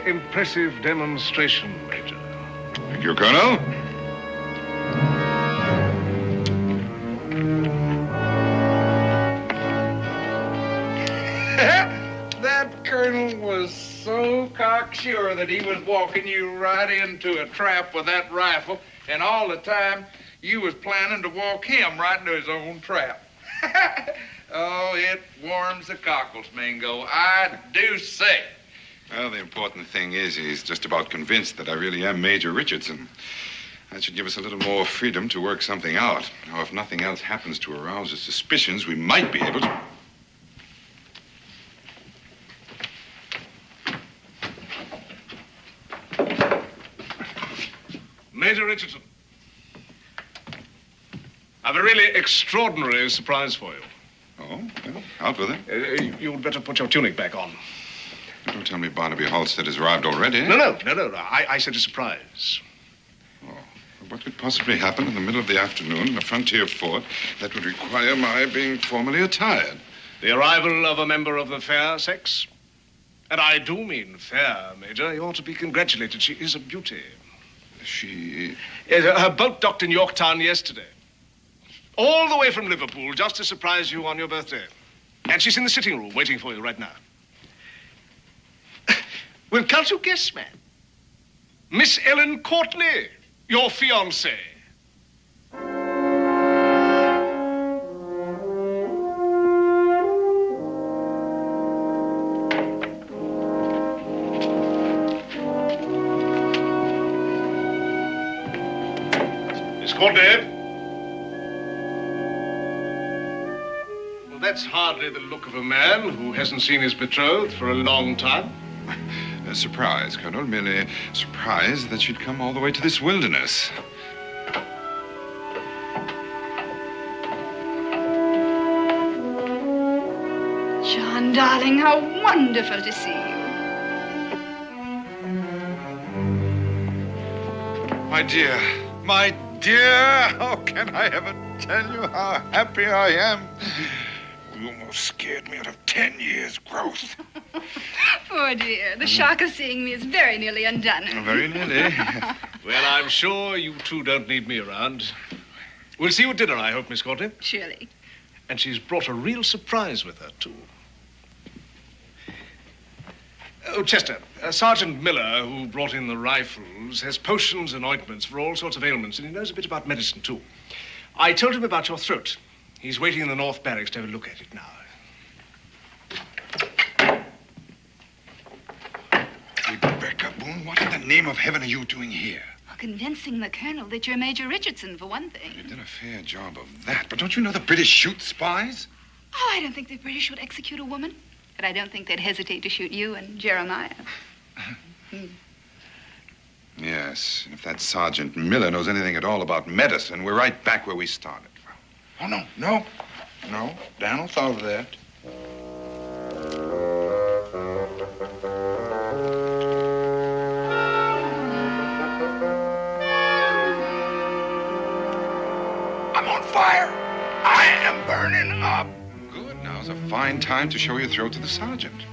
Impressive demonstration, Major. Thank you, Colonel. That colonel was so cocksure that he was walking you right into a trap with that rifle, and all the time you was planning to walk him right into his own trap. Oh, it warms the cockles, Mingo. I do say. Well, the important thing is he's just about convinced that I really am Major Richardson. That should give us a little more freedom to work something out. Now, if nothing else happens to arouse his suspicions, we might be able to... Major Richardson. I've a really extraordinary surprise for you. Oh, well, out with it. You'd better put your tunic back on. Don't tell me Barnaby Halstead has arrived already. No. I said a surprise. What could possibly happen in the middle of the afternoon in a frontier fort that would require my being formally attired? The arrival of a member of the fair sex. And I do mean fair, Major. You ought to be congratulated. She is a beauty. She... Yes, her boat docked in Yorktown yesterday. All the way from Liverpool, just to surprise you on your birthday. And she's in the sitting room waiting for you right now. Well, can't you guess, man? Miss Ellen Courtney, your fiancée. Miss Courtney? Well, that's hardly the look of a man who hasn't seen his betrothed for a long time. A surprise, Colonel. Merely surprised that she'd come all the way to this wilderness. John, darling, how wonderful to see you. My dear, how can I ever tell you how happy I am? You almost scared me out of 10 years' growth. Poor dear. The shock of seeing me is very nearly undone. Very nearly. Well, I'm sure you two don't need me around. We'll see you at dinner, I hope, Miss Courtney. Surely. And she's brought a real surprise with her, too. Oh, Chester, Sergeant Miller, who brought in the rifles, has potions and ointments for all sorts of ailments, and he knows a bit about medicine, too. I told him about your throat. He's waiting in the North Barracks to have a look at it now. Rebecca Boone, what in the name of heaven are you doing here? Well, convincing the colonel that you're Major Richardson, for one thing. You did a fair job of that, but don't you know the British shoot spies? Oh, I don't think the British would execute a woman. But I don't think they'd hesitate to shoot you and Jeremiah. Yes, and if that Sergeant Miller knows anything at all about medicine, we're right back where we started. Oh, no. Daniel thought of that. I'm on fire. I am burning up. Good. Now's a fine time to show your throat to the sergeant.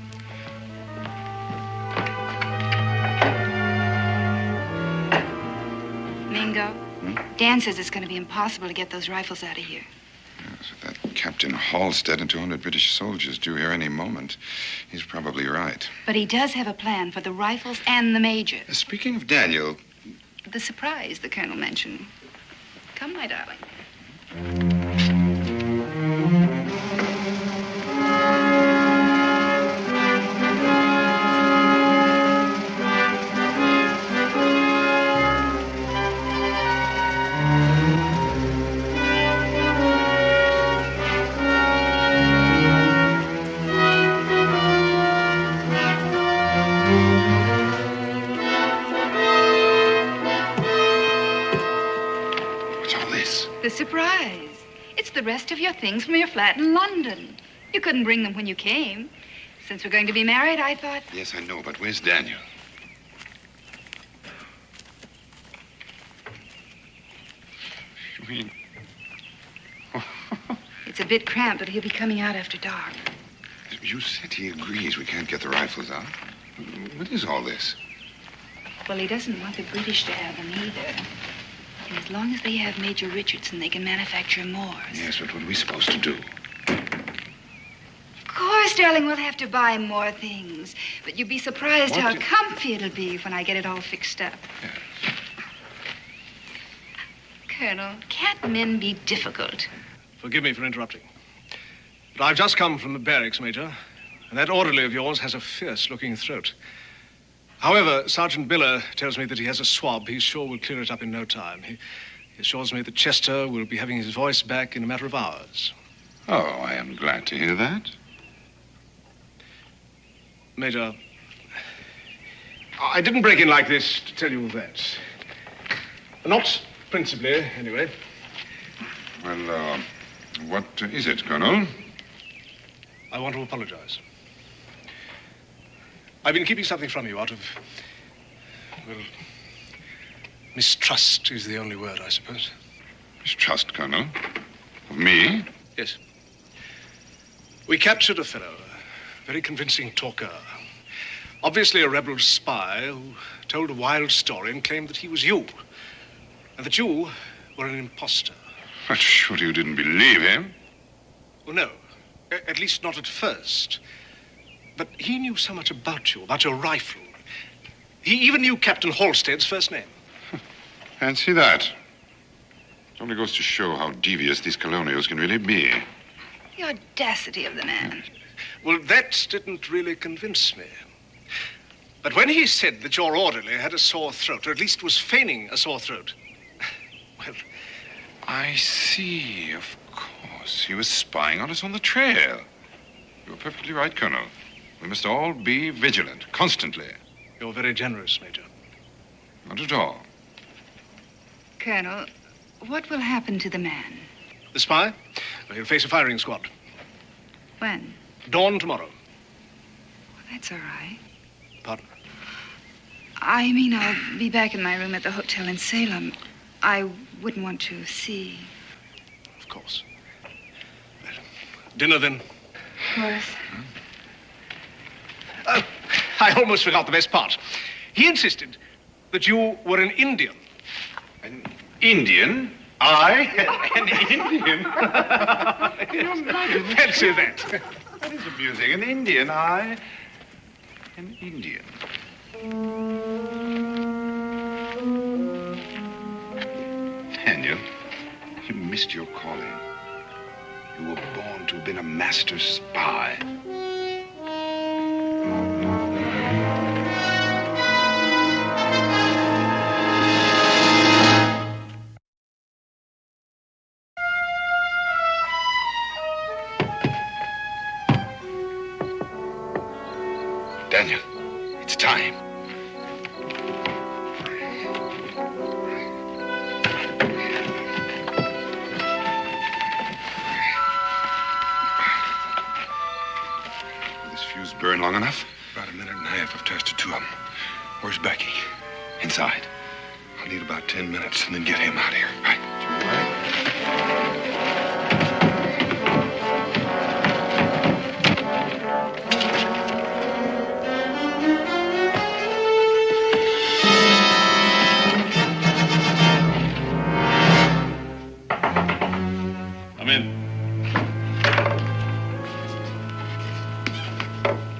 Mingo, Dan says it's going to be impossible to get those rifles out of here. Yes, with that Captain Halstead and 200 British soldiers due here any moment, he's probably right. But he does have a plan for the rifles and the major. Speaking of Daniel... The surprise the colonel mentioned. Come, my darling. The surprise. It's the rest of your things from your flat in London. You couldn't bring them when you came. Since we're going to be married, I thought... Yes, I know, but where's Daniel? You mean... It's a bit cramped, but he'll be coming out after dark. You said he agrees we can't get the rifles out. What is all this? Well, he doesn't want the British to have them either. And as long as they have Major Richardson, they can manufacture more. Yes, but what are we supposed to do? Of course, darling, we'll have to buy more things. But you'd be surprised how comfy it'll be when I get it all fixed up. Yes. Colonel, can't men be difficult? Forgive me for interrupting. But I've just come from the barracks, Major, and that orderly of yours has a fierce-looking throat. However, Sergeant Miller tells me that he has a swab he's sure will clear it up in no time. He assures me that Chester will be having his voice back in a matter of hours. Oh, I am glad to hear that. Major, I didn't break in like this to tell you that. Not principally, anyway. Well, what is it, Colonel? I want to apologize. I've been keeping something from you out of, well, mistrust is the only word, I suppose. Mistrust, Colonel? Of me? Yes. We captured a fellow, a very convincing talker. Obviously a rebel spy who told a wild story and claimed that he was you. And that you were an imposter. But surely you didn't believe him? Well, no. At least not at first. But he knew so much about you, about your rifle. He even knew Captain Halstead's first name. Fancy that. It only goes to show how devious these colonials can really be. The audacity of the man. Well, that didn't really convince me. But when he said that your orderly had a sore throat, or at least was feigning a sore throat, well... I see, of course. He was spying on us on the trail. You're perfectly right, Colonel. We must all be vigilant, constantly. You're very generous, Major. Not at all. Colonel, what will happen to the man? The spy? Well, he'll face a firing squad. When? Dawn tomorrow. Well, that's all right. Pardon? I mean, I'll be back in my room at the hotel in Salem. I wouldn't want to see. Of course. Well, dinner, then? Horace. Oh, I almost forgot the best part. He insisted that you were an Indian. An Indian? I? An Indian? Can you imagine? Fancy that. That is amusing. An Indian, I? An Indian. Daniel, you missed your calling. You were born to have been a master spy. Daniel, it's time. Will this fuse burn long enough? About a minute and a half. I've tested 2 of them. Where's Becky? Inside. I'll need about 10 minutes and then get him out of here. Right. Come in.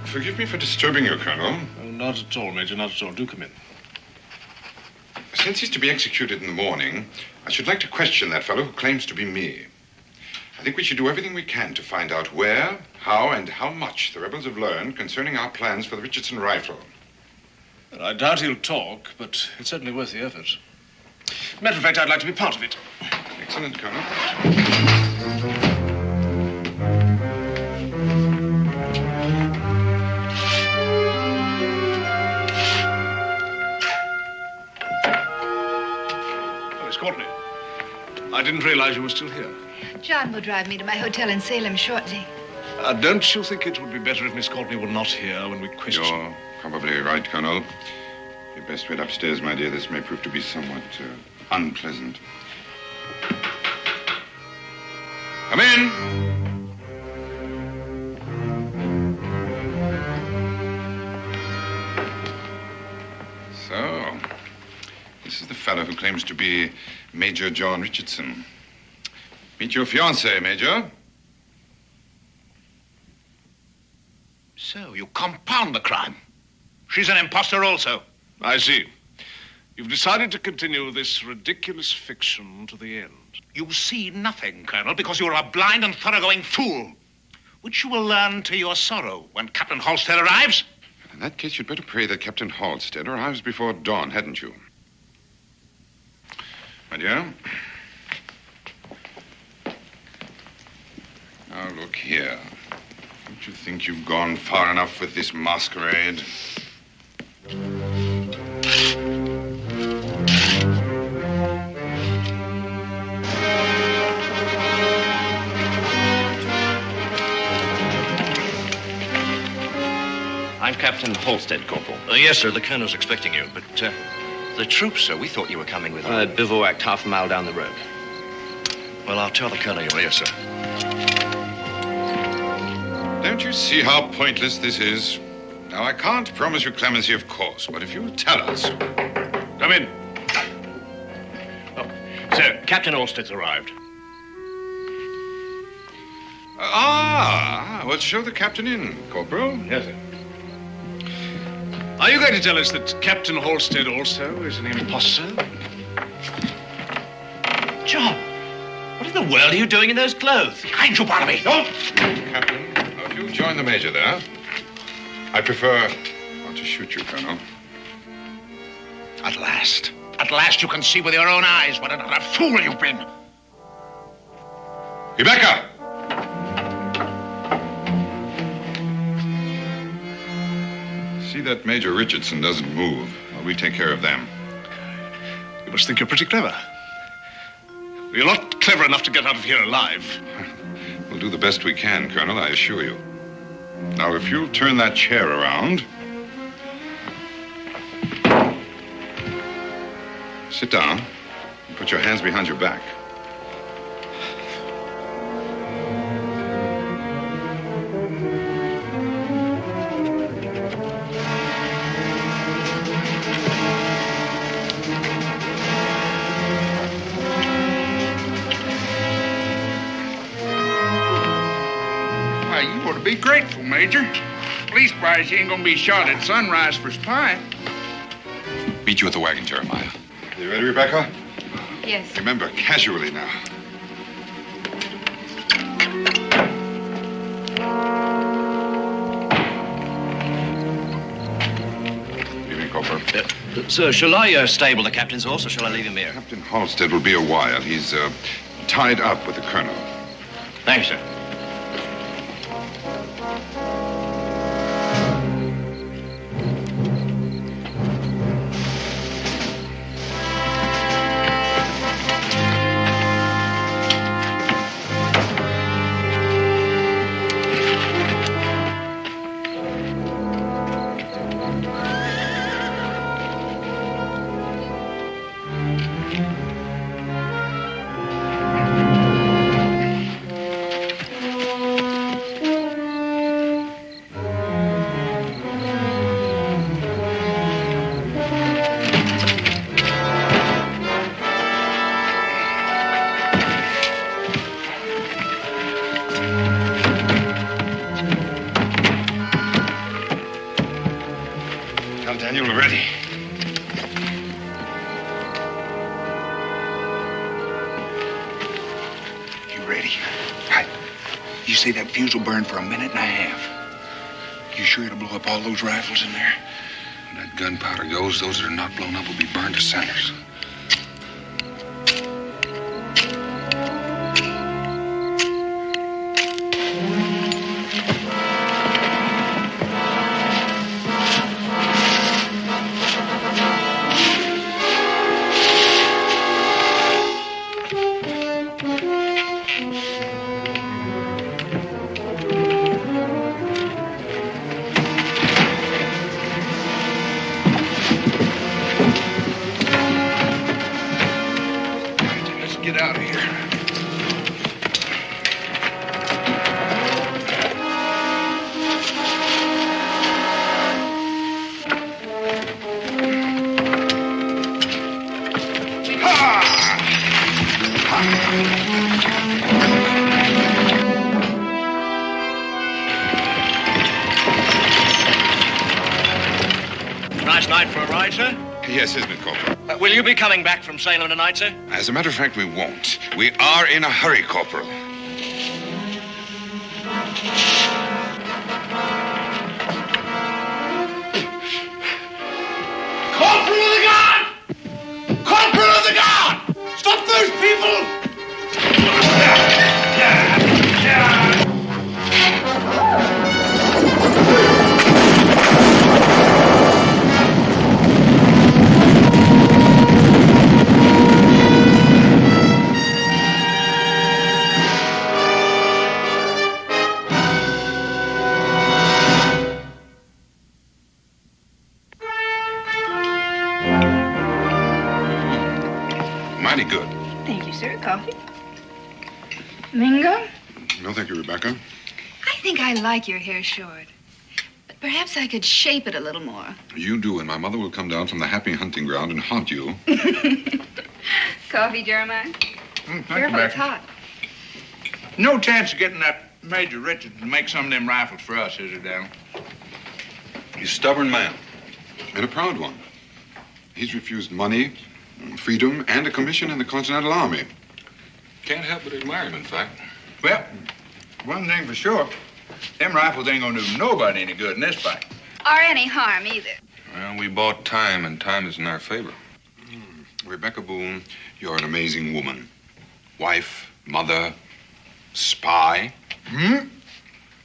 Forgive me for disturbing you, Colonel. Oh, not at all, Major, not at all. Do come in. Since he's to be executed in the morning, I should like to question that fellow who claims to be me. I think we should do everything we can to find out where, how, and how much the rebels have learned concerning our plans for the Richardson rifle. Well, I doubt he'll talk, but it's certainly worth the effort. Matter of fact, I'd like to be part of it. Excellent, Colonel. Miss Courtney, I didn't realize you were still here. John will drive me to my hotel in Salem shortly. Don't you think it would be better if Miss Courtney were not here when we question? You're probably right, Colonel. You'd best wait upstairs, my dear. This may prove to be somewhat unpleasant. Come in. So, this is the fellow who claims to be Major John Richardson. Meet your fiancée, Major. So, you compound the crime. She's an imposter also. I see. You've decided to continue this ridiculous fiction to the end. You see nothing, Colonel, because you're a blind and thoroughgoing fool, which you will learn to your sorrow when Captain Halstead arrives. In that case, you'd better pray that Captain Halstead arrives before dawn, hadn't you? My dear. Now, look here. Don't you think you've gone far enough with this masquerade? Captain Halstead, Corporal. Yes, sir. The colonel's expecting you. But the troops, sir, we thought you were coming with them. Bivouacked half a mile down the road. Well, I'll tell the colonel you're here, sir. Don't you see how pointless this is? Now, I can't promise you clemency, of course, but if you tell us... Come in. Oh, sir, Captain Halstead's arrived. Well, show the captain in, Corporal. Yes, sir. Are you going to tell us that Captain Halstead also is an imposter? John, what in the world are you doing in those clothes? Behind you, Barnaby! Don't! Captain, if you join the major there, I prefer not to shoot you, Colonel. At last you can see with your own eyes what a fool you've been. Rebecca! See that Major Richardson doesn't move, while we take care of them. You must think you're pretty clever. You're not clever enough to get out of here alive. We'll do the best we can, Colonel, I assure you. Now, if you'll turn that chair around... Sit down and put your hands behind your back. Why, you ought to be grateful, Major. Leastwise, you ain't gonna be shot at sunrise for spying. Meet you at the wagon, Jeremiah. You ready, Rebecca? Yes. Remember, casually now. Evening, Corporal. Sir, shall I stable the captain's horse, or shall I leave him here? Captain Halstead will be a while. He's tied up with the colonel. Thanks, sir. Daniel, we're ready. You ready? Right. You say that fuse will burn for a minute and a half. You sure it'll blow up all those rifles in there? When that gunpowder goes, those that are not blown up will be burned to cinders. Get out of here. Nice night for a ride, sir? Yes, isn't it, Corporal? Will you be coming back from Salem tonight, sir? As a matter of fact, we won't. We are in a hurry, Corporal. Corporal of the Guard! Corporal of the Guard! Stop those people! Mighty good. Thank you, sir. Coffee? Mingo? No, thank you, Rebecca. I think I like your hair short. But perhaps I could shape it a little more. You do, and my mother will come down from the happy hunting ground and haunt you. Coffee, Jeremiah? Thank Careful, you, it's hot. No chance of getting that Major Richard to make some of them rifles for us, is there, Daniel? He's a stubborn man. And a proud one. He's refused money, freedom, and a commission in the Continental Army. Can't help but admire him, in fact. Well, one thing for sure, them rifles ain't gonna do nobody any good in this fight. Or any harm, either. Well, we bought time, and time is in our favor. Rebecca Boone, you're an amazing woman. Wife, mother, spy.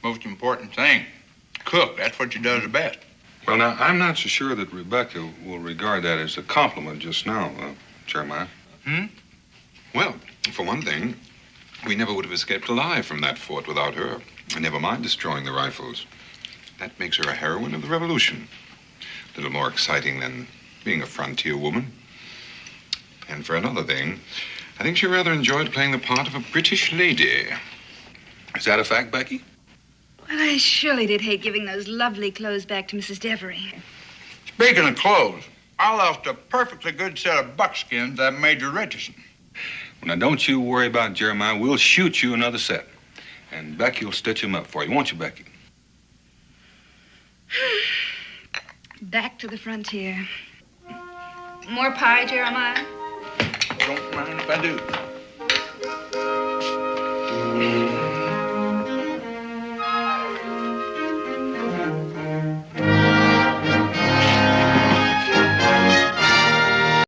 Most important thing, cook. That's what she does the best. Well, now, I'm not so sure that Rebecca will regard that as a compliment just now, Jeremiah. Well, for one thing, we never would have escaped alive from that fort without her. Never mind destroying the rifles. That makes her a heroine of the revolution. A little more exciting than being a frontier woman. And for another thing, I think she rather enjoyed playing the part of a British lady. Is that a fact, Becky? Well, I surely did hate giving those lovely clothes back to Mrs. Devery. Speaking of clothes, I lost a perfectly good set of buckskins to that Major Richardson. Well, now, don't you worry about Jeremiah. We'll shoot you another set. And Becky will stitch them up for you, won't you, Becky? Back to the frontier. More pie, Jeremiah? Don't mind if I do.